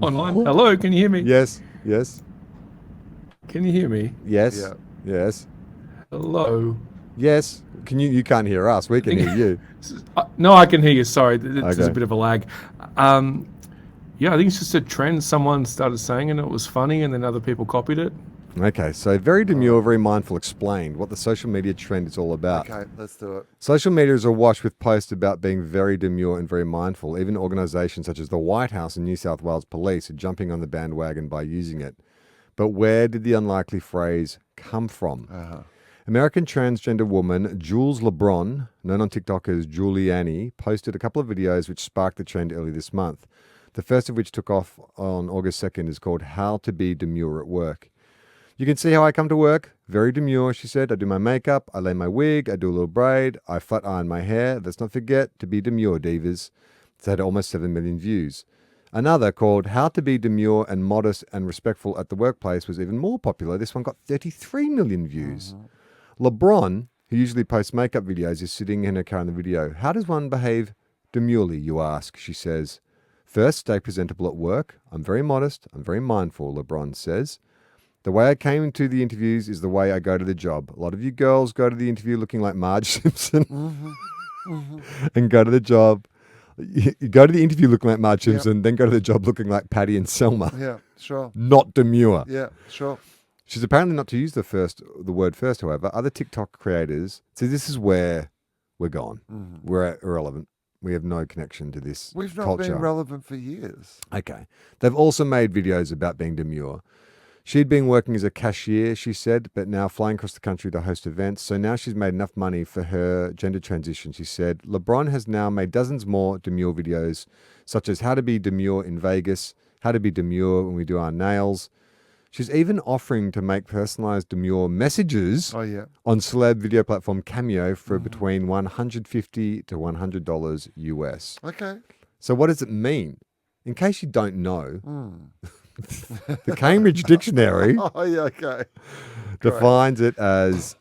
online. Hello, can you hear me? Yes, yes, Can you hear me? yes, Yeah. yes, Hello. yes. Can you? You can't hear us. We can hear you. No, I can hear you. Sorry, there's Okay. a bit of a lag. Yeah, I think it's just a trend. Someone started saying it, and it was funny, and then other people copied it. Okay, so very demure, very mindful explained what the social media trend is all about. Okay, let's do it. Social media is awash with posts about being very demure and very mindful. Even organisations such as the White House and New South Wales Police are jumping on the bandwagon by using it. But where did the unlikely phrase come from? American transgender woman Jules LeBron, known on TikTok as Giuliani, posted a couple of videos which sparked the trend early this month. The first of which took off on August 2nd is called How to Be Demure at Work. You can see how I come to work. Very demure, she said. I do my makeup, I lay my wig, I do a little braid, I flat iron my hair. Let's not forget to be demure, divas. It's had almost 7 million views. Another called How to Be Demure and Modest and Respectful at the Workplace was even more popular. This one got 33 million views. LeBron, who usually posts makeup videos, is sitting in her car in the video. How does one behave demurely, you ask? She says. First, stay presentable at work. I'm very modest. I'm very mindful, LeBron says. The way I came to the interviews is the way I go to the job. A lot of you girls go to the interview looking like Marge Simpson and go to the job. You go to the interview looking like Marge Simpson, then go to the job looking like Patty and Selma. Yeah, sure. Not demure. Yeah, sure. She's apparently not to use the word first, however. Other TikTok creators, so this is where we're gone. We're irrelevant. We have no connection to this We've not culture. been relevant for years. Okay. They've also made videos about being demure. She'd been working as a cashier, she said, but now flying across the country to host events. So now she's made enough money for her gender transition, she said. LeBron has now made dozens more demure videos, such as how to be demure in Vegas, how to be demure when we do our nails. She's even offering to make personalized demure messages Oh, yeah. on celeb video platform Cameo for between $150 to $100 US. Okay. So what does it mean? In case you don't know, the Cambridge Dictionary Oh, yeah, okay. defines it as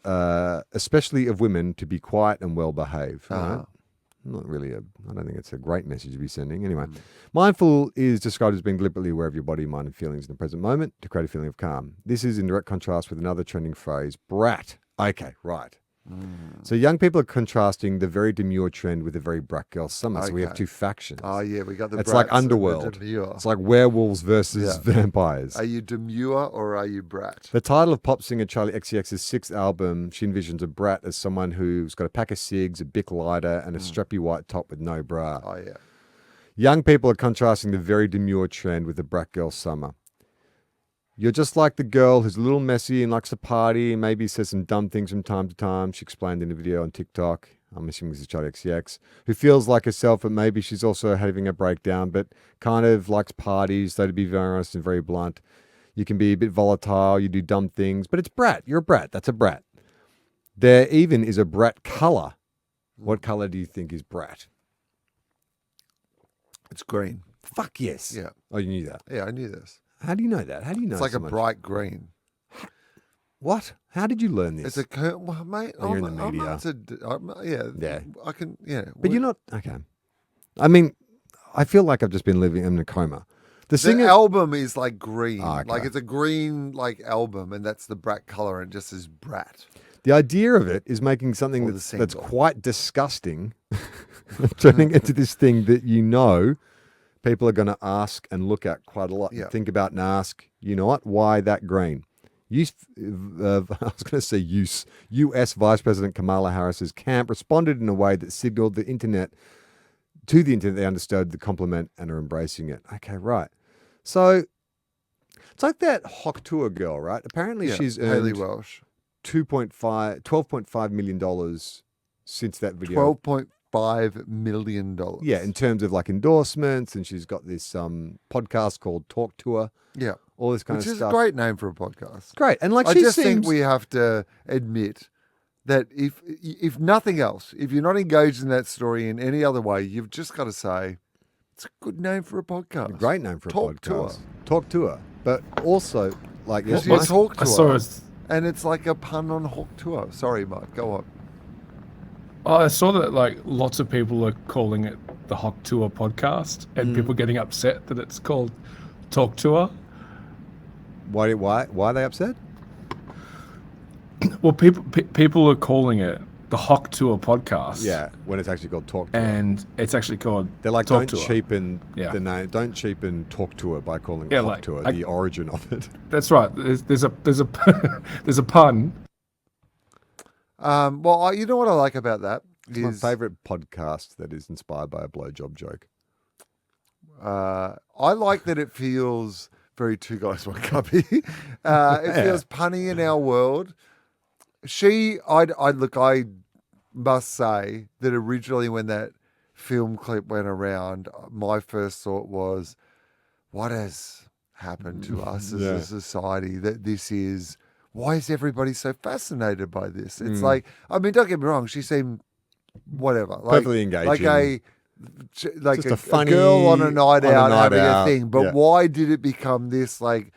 especially of women to be quiet and well behaved. Right? Not really I don't think it's a great message to be sending. Anyway, mindful is described as being deliberately aware of your body, mind, and feelings in the present moment to create a feeling of calm. This is in direct contrast with another trending phrase, brat. Okay, right. So young people are contrasting the very demure trend with the very brat girl summer. So we have Okay. two factions. Oh, yeah, we got the It's like brats and the Underworld. demure. It's like werewolves versus Yeah. vampires. Are you demure or are you brat? The title of pop singer Charlie XCX's sixth album, she envisions a brat as someone who's got a pack of cigs, a Bic lighter, and a strappy white top with no bra. Oh, yeah. Young people are contrasting the very demure trend with the brat girl summer. You're just like the girl who's a little messy and likes to party and maybe says some dumb things from time to time, she explained in a video on TikTok. I'm assuming this is Charlie XCX, who feels like herself, but maybe she's also having a breakdown, but kind of likes parties, though to be very honest and very blunt. You can be a bit volatile, you do dumb things, but it's brat. You're a brat. That's a brat. There even is a brat color. What color do you think is brat? It's green. Fuck yes. Yeah. Oh, you knew that. Yeah, I knew this. How do you know that? How do you know It's like so a much? bright green. What? How did you learn this? It's well, mate. Oh, you're in the I'm media. not yeah. Yeah. I can. Yeah. But you're not okay. I mean, I feel like I've just been living in a coma. The The singer. album is like green. Oh, okay. Like it's a green like album, and that's the brat color, and it just says brat. The idea of it is making something Or the that's single. quite disgusting, turning into this thing that you know people are going to ask and look at quite a lot. Yeah. And think about and ask, you know what? Why that green? I was going to say U.S. Vice President Kamala Harris's camp responded in a way that signaled to the internet they understood the compliment and are embracing it. Okay, right. So it's like that Hawk Tour girl, right? Apparently Yeah. she's Haley earned Welsh. $12.5 million since that video. $12.5 million. Yeah, in terms of like endorsements, and she's got this podcast called Talk Tour, Yeah. all this kind Which of is stuff. a great name for a podcast. Great, and like I she just seems, think we have to admit that if nothing else, if you're not engaged in that story in any other way, you've just got to say it's a good name for a podcast. great name for a Talk podcast. Tour. Talk Tour, but also like Because yeah, you talk I to saw her, it. and it's like a pun on Hawk Tour. Sorry, Mike. Go on. Oh, I saw that like lots of people are calling it the Hawk Tour podcast and people getting upset that it's called Talk Tour. Why are they upset? Well, people are calling it the Hawk Tour podcast. Yeah, when it's actually called Talk Tour. And it's actually called They're like, Talk don't Tour. cheapen Yeah. the name. Don't cheapen Talk Tour by calling it Yeah, Hawk like, Tour, the origin of it. That's right. There's a there's a pun. Well, you know what I like about that It's my favourite podcast that is inspired by a blowjob joke. I like that it feels very two guys, one cubby. It feels punny in our world. I must say that originally when that film clip went around, my first thought was, what has happened to us as a society that this is, why is everybody so fascinated by this? It's like, I mean, don't get me wrong, she seemed whatever. Like, Perfectly engaging. Like Just a funny- girl on a night on a out night having out, a thing. But yeah. why did it become this like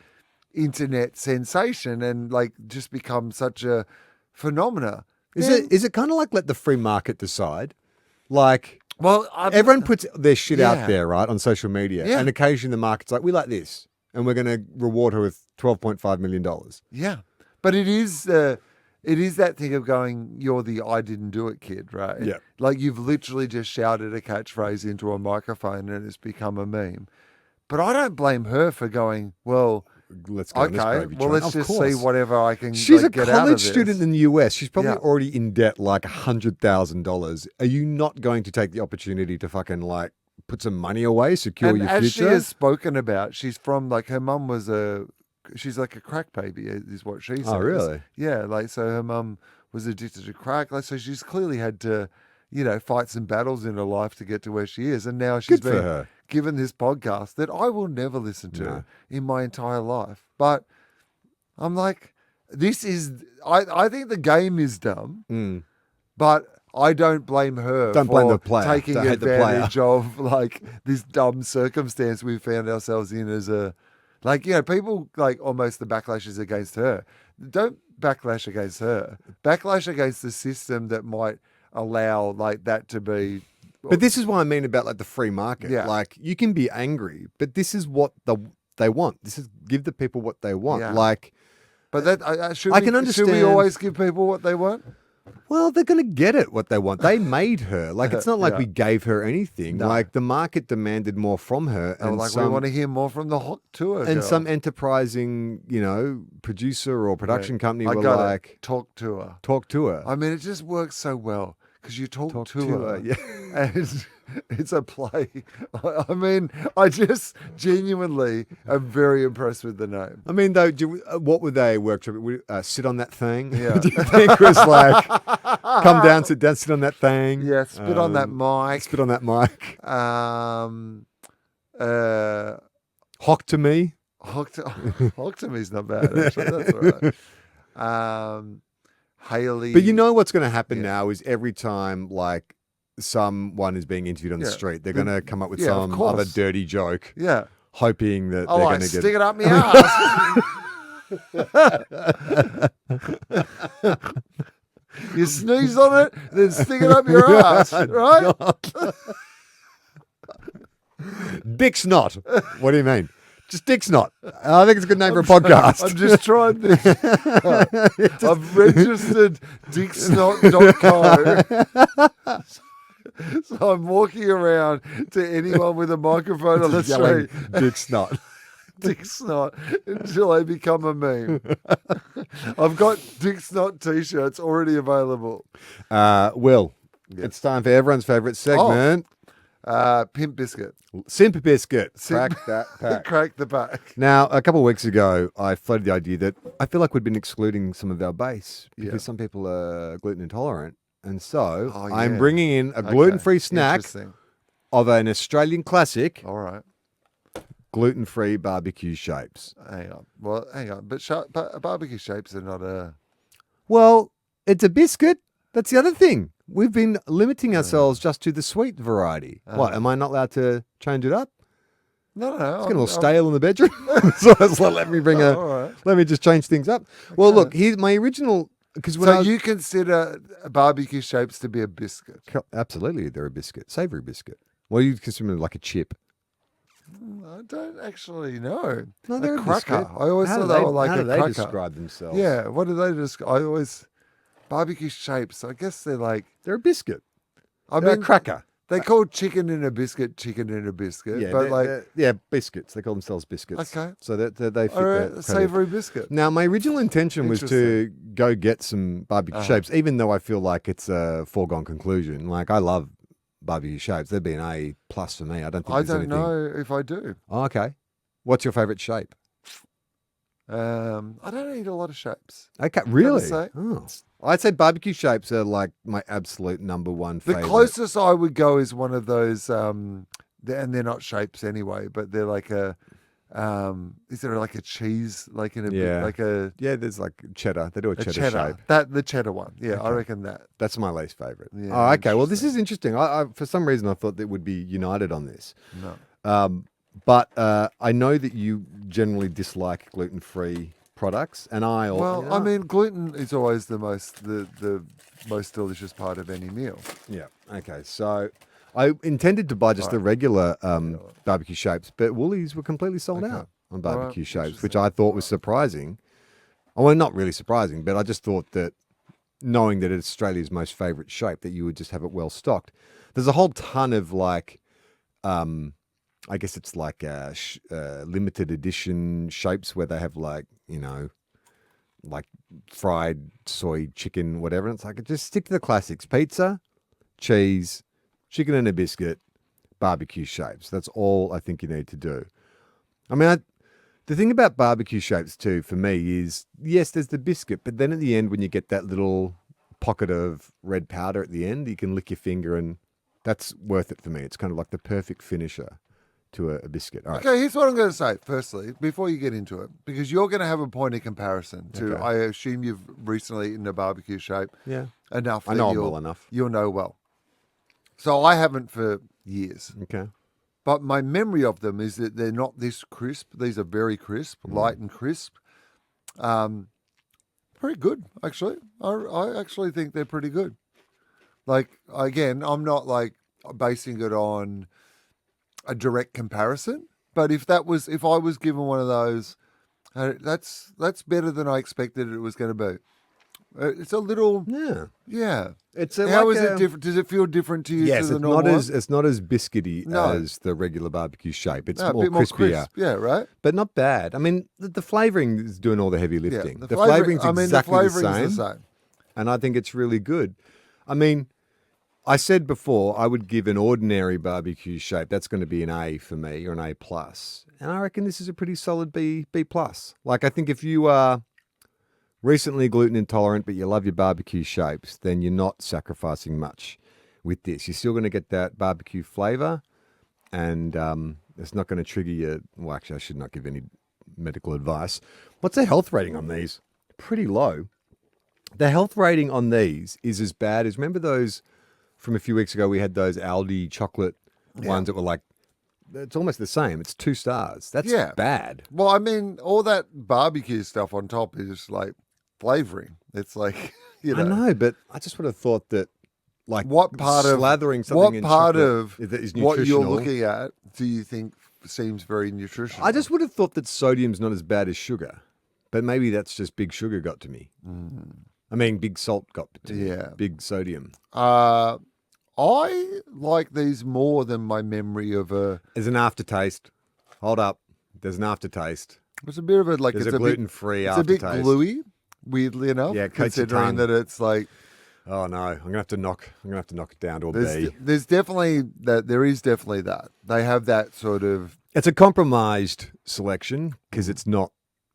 internet sensation and like just become such a phenomena? Is it kind of like let the free market decide? Like, Well, everyone puts their shit Yeah. out there, right, on social media. Yeah. And occasionally the market's like, we like this. And we're going to reward her with $12.5 million. Yeah, but it is that thing of going, you're the I didn't do it kid, right? Yeah. Like you've literally just shouted a catchphrase into a microphone and it's become a meme. But I don't blame her for going, well, Let's go on this okay, gravy well, train. let's Of just see course. whatever I can She's like, a get out of college this. student in the US. She's probably Yeah. already in debt like $100,000. Are you not going to take the opportunity to fucking like put some money away, secure And your as future? she has spoken about, she's from like her mum was she's like a crack baby, is what she says. Oh, really? Yeah, like so her mum was addicted to crack, like so she's clearly had to, fight some battles in her life to get to where she is, and now she's Good for been her. given this podcast that I will never listen to No. in my entire life. But I'm like, this is I think the game is dumb, Mm. but I don't blame her Don't for blame the player. taking Don't hate the player. advantage of like this dumb circumstance we found ourselves in as a people like almost the backlash is against her. Don't backlash against her. Backlash against the system that might allow like that to be. But this is what I mean about like the free market. Yeah. Like you can be angry, but this is what they want. This is give the people what they want. Yeah. Like, But that should I we, can Should we understand- always give people what they want? well, they're going to get it what they want. They made her. Like, it's not like Yeah. we gave her anything. No. Like the market demanded more from her, And like we want to hear more from the hot tour and girl. some enterprising, producer or production company I were got like, talk to her. talk to her. I mean, it just works so well because you talk, Talk to to her, her, yeah. and it's a play. I mean, I just genuinely am very impressed with the name. I mean, though, what would they workshop? Sit on that thing? Yeah. Do you think it was like, come down, sit on that thing? Yeah, spit on that mic. Spit on that mic. Hock to me. Hook to me's not bad. Actually, that's all right. Haley, But you know what's going to happen Yeah. now is every time, like, someone is being interviewed on the Yeah. street, they're going to come up with Yeah, of some other course. dirty joke, yeah. hoping that Oh, they're I going to stick get it up my ass. You sneeze on it, then stick it up your ass, right? Dick Snot. What do you mean? Just Dick Snot. I think it's a good name for a podcast. I'm just trying this. I've registered dicksnot.co. So I'm walking around to anyone with a microphone on the Just yelling, street, Dick Snot. Dick Snot, until I become a meme. I've got Dick Snot t-shirts already available. Will, it's time for everyone's favourite segment, Pimp Biscuit. Simp Biscuit. Crack that pack. Crack the back. Now, a couple of weeks ago, I floated the idea that I feel like we'd been excluding some of our base because Yeah. some people are gluten intolerant. And so Oh, I'm yeah. bringing in a Okay, gluten-free snack Interesting. of an Australian classic, All right. gluten-free barbecue shapes. Hang on. Well, hang on. But barbecue shapes are not a... Well, it's a biscuit. That's the other thing. We've been limiting ourselves just to the sweet variety. What, am I not allowed to change it up? No. It's getting a little stale in the bedroom. So I was like, let me just change things up. Well, look, here's my original, because when So you consider barbecue shapes to be a biscuit? absolutely, they're a biscuit, savory biscuit. What do you consider like a chip? I don't actually know. No, they're a cracker. biscuit. I always How thought do they were like how a do they cracker. describe themselves? Yeah, what do they just? I always barbecue shapes. I guess they're like. They're a biscuit. I They're mean, a cracker. they call chicken in a biscuit, Yeah, but like, yeah, biscuits. They call themselves biscuits. Okay. So they fit all that right, criteria. savory biscuit. Now, my original intention was to go get some barbecue shapes, even though I feel like it's a foregone conclusion. Like, I love barbecue shapes. They'd be an A+ for me. I don't think I there's don't anything. know if I do. Oh, okay. What's your favorite shape? I don't eat a lot of shapes. Okay, really? say. Oh. I'd say barbecue shapes are like my absolute number one The favorite. closest I would go is one of those, and they're not shapes anyway, but they're like a. Is there like a cheese, like in a Yeah. like a There's like cheddar. They do a cheddar, shape. the cheddar one? Yeah, I Okay. reckon that. That's my least favorite. Yeah, oh, okay. Well, this is interesting. I for some reason I thought that would be united on this. No. But I know that you generally dislike gluten-free products, and Well, I mean, gluten is always the most delicious part of any meal. yeah. Okay, so I intended to buy just the regular barbecue shapes, but Woolies were completely sold out on barbecue shapes, which I thought was surprising. Well, not really surprising, but I just thought that knowing that it's Australia's most favourite shape, that you would just have it well stocked. There's a whole ton of like. I guess it's like limited edition shapes where they have like, like fried soy chicken, whatever. And it's like, just stick to the classics: pizza, cheese, chicken and a biscuit, barbecue shapes. That's all I think you need to do. I mean, the thing about barbecue shapes too, for me, is yes, there's the biscuit, but then at the end, when you get that little pocket of red powder at the end, you can lick your finger, and that's worth it for me. It's kind of like the perfect finisher to a biscuit. All right. Okay, here's what I'm going to say, firstly, before you get into it, because you're going to have a point of comparison to, Okay. I assume you've recently eaten a barbecue shape Yeah. enough I that know them you'll, well enough. you'll know well. So I haven't for years, Okay. but my memory of them is that they're not this crisp. These are very crisp, light and crisp. Pretty good, actually. I actually think they're pretty good. Like, again, I'm not like basing it on a direct comparison, but if I was given one of those, that's better than I expected it was going to be. It's a little, Yeah. It's How is it different? Does it feel different to you? Yes, to the it's normal not one? as biscuity No. as the regular barbecue shape. It's No, a more bit more crispier, crisp. Yeah, right. but not bad. I mean, the flavoring is doing all the heavy lifting. Yeah, the flavoring's exactly the flavoring's same, and I think it's really good. I mean, I said before I would give an ordinary barbecue shape. That's going to be an A for me, or an A+. And I reckon this is a pretty solid B+. Like, I think if you are recently gluten intolerant, but you love your barbecue shapes, then you're not sacrificing much with this. You're still going to get that barbecue flavor, and it's not going to trigger you. Well, actually, I should not give any medical advice. What's the health rating on these? Pretty low. The health rating on these is as bad as, remember those from a few weeks ago? We had those Aldi chocolate ones that were like, it's almost the same. It's 2 stars. That's bad. Well, I mean, all that barbecue stuff on top is like flavoring. It's like, you know. I know, but I just would have thought that, like, What part of slathering something in chocolate that is nutritional. what you're looking at do you think seems very nutritional? I just would have thought that sodium's not as bad as sugar, but maybe that's just big sugar got to me. I mean, big salt got to me. Yeah. Big sodium. I like these more than my memory of a. There's an aftertaste. Hold up. There's an aftertaste. It's a bit of a like. There's it's a gluten-free It's a bit aftertaste. gluey, weirdly enough. Yeah, it coats your considering tongue. that it's like. Oh no, I'm gonna have to knock it down to a There's, B. there's definitely that. There is definitely that. They have that sort of. It's a compromised selection because it's not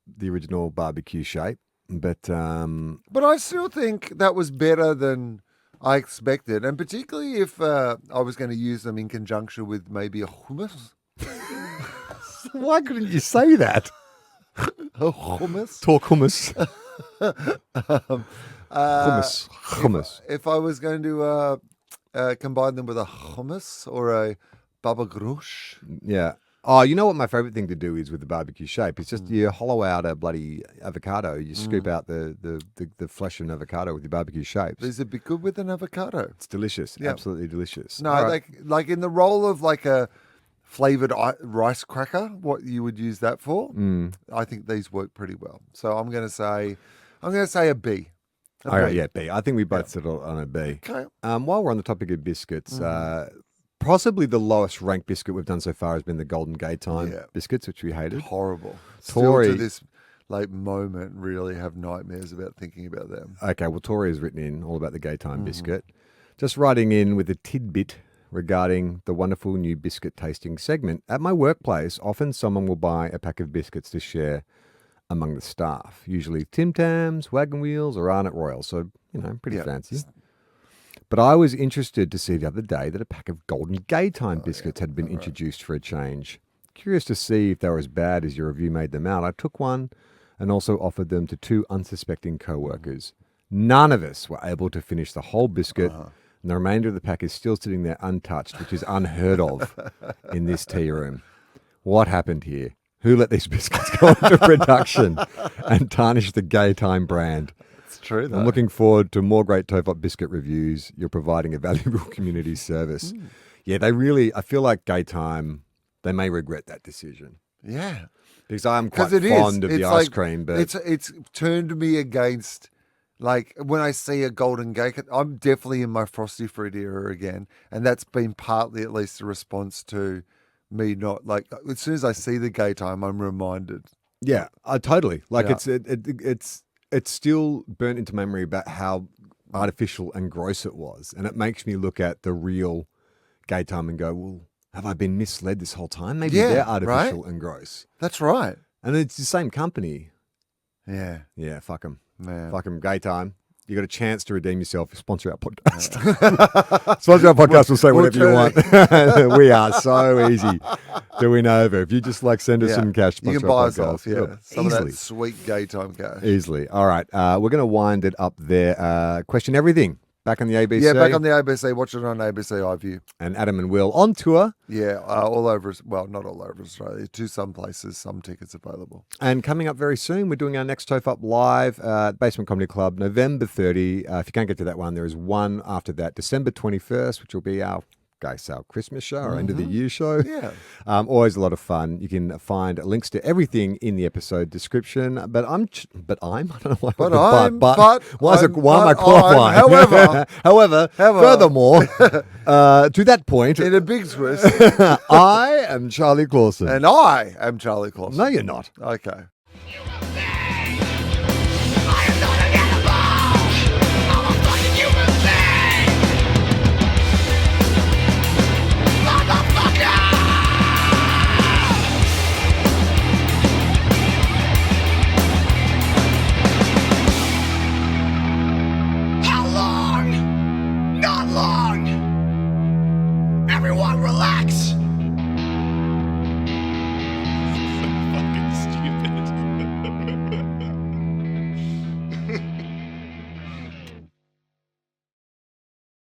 the original barbecue shape, but But I still think that was better than I expected, and particularly if I was going to use them in conjunction with maybe a hummus. why couldn't you say that? A hummus. Talk hummus. Hummus. If I was going to combine them with a hummus or a baba ganoush. Yeah. Oh, you know what my favorite thing to do is with the barbecue shape? It's just you hollow out a bloody avocado. You scoop out the flesh of an avocado with your barbecue shapes. Is it be good with an avocado? It's delicious. Yeah. Absolutely delicious. No, All right. like in the role of like a flavored rice cracker, what you would use that for? I think these work pretty well. So I'm going to say a B. A All right, B. yeah, B. I think we both settled on a B. Okay. While we're on the topic of biscuits, possibly the lowest ranked biscuit we've done so far has been the Golden Gay Time biscuits, which we hated. Horrible. Tory- Still to this like moment, really have nightmares about thinking about them. Okay, well, Tori has written in all about the Gay Time biscuit. Just writing in with a tidbit regarding the wonderful new biscuit tasting segment. At my workplace, often someone will buy a pack of biscuits to share among the staff, usually Tim Tams, Wagon Wheels, or Arnott Royal. So, pretty fancy. But I was interested to see the other day that a pack of Golden Gay Time biscuits had been introduced for a change. Curious to see if they were as bad as your review made them out. I took one and also offered them to 2 unsuspecting co-workers. None of us were able to finish the whole biscuit, and the remainder of the pack is still sitting there untouched, which is unheard of in this tea room. What happened here? Who let these biscuits go into production and tarnish the Gay Time brand? It's true, though. I'm looking forward to more great TOFOP biscuit reviews. You're providing a valuable community service. Yeah, I feel like Gay Time, they may regret that decision. Yeah. Because I'm quite It fond of is. the It's ice like- cream, but it's turned me against, like, when I see a Golden Gay, I'm definitely in my Frosty Fruit era again, and that's been partly at least a response to me not, like, as soon as I see the Gay Time, I'm reminded. yeah, totally. Like Yeah. it's still burnt into memory about how artificial and gross it was, and it makes me look at the real Gay Time and go, well, have I been misled this whole time? Maybe Yeah, they're artificial and gross, That's right. and it's the same company. Yeah, Yeah, fuck them. man. Fuck them. Gay Time. You got a chance to redeem yourself. Sponsor our podcast. Sponsor our podcast. We'll say whatever you want. We are so easy to win over. If you just send us some cash, You sponsor can buy our us podcast. off, yeah. Look, Some easily. of that sweet Gay Time cash. Easily. All right. We're going to wind it up there. Question everything. Back on the ABC. Yeah, back on the ABC. Watch it on ABC iView. And Adam and Will on tour. Yeah, all over, well, not all over Australia, to some places, some tickets available. And coming up very soon, we're doing our next TOFOP live at Basement Comedy Club, November 30. If you can't get to that one, there is one after that, December 21st, which will be our Christmas show, our end of the year show. Yeah. Always a lot of fun. You can find links to everything in the episode description. I don't know why. Why am I qualifying? However, furthermore, to that point, In a big twist. I am Charlie Clausen. And I am Charlie Clausen. No, you're not. Okay. I am not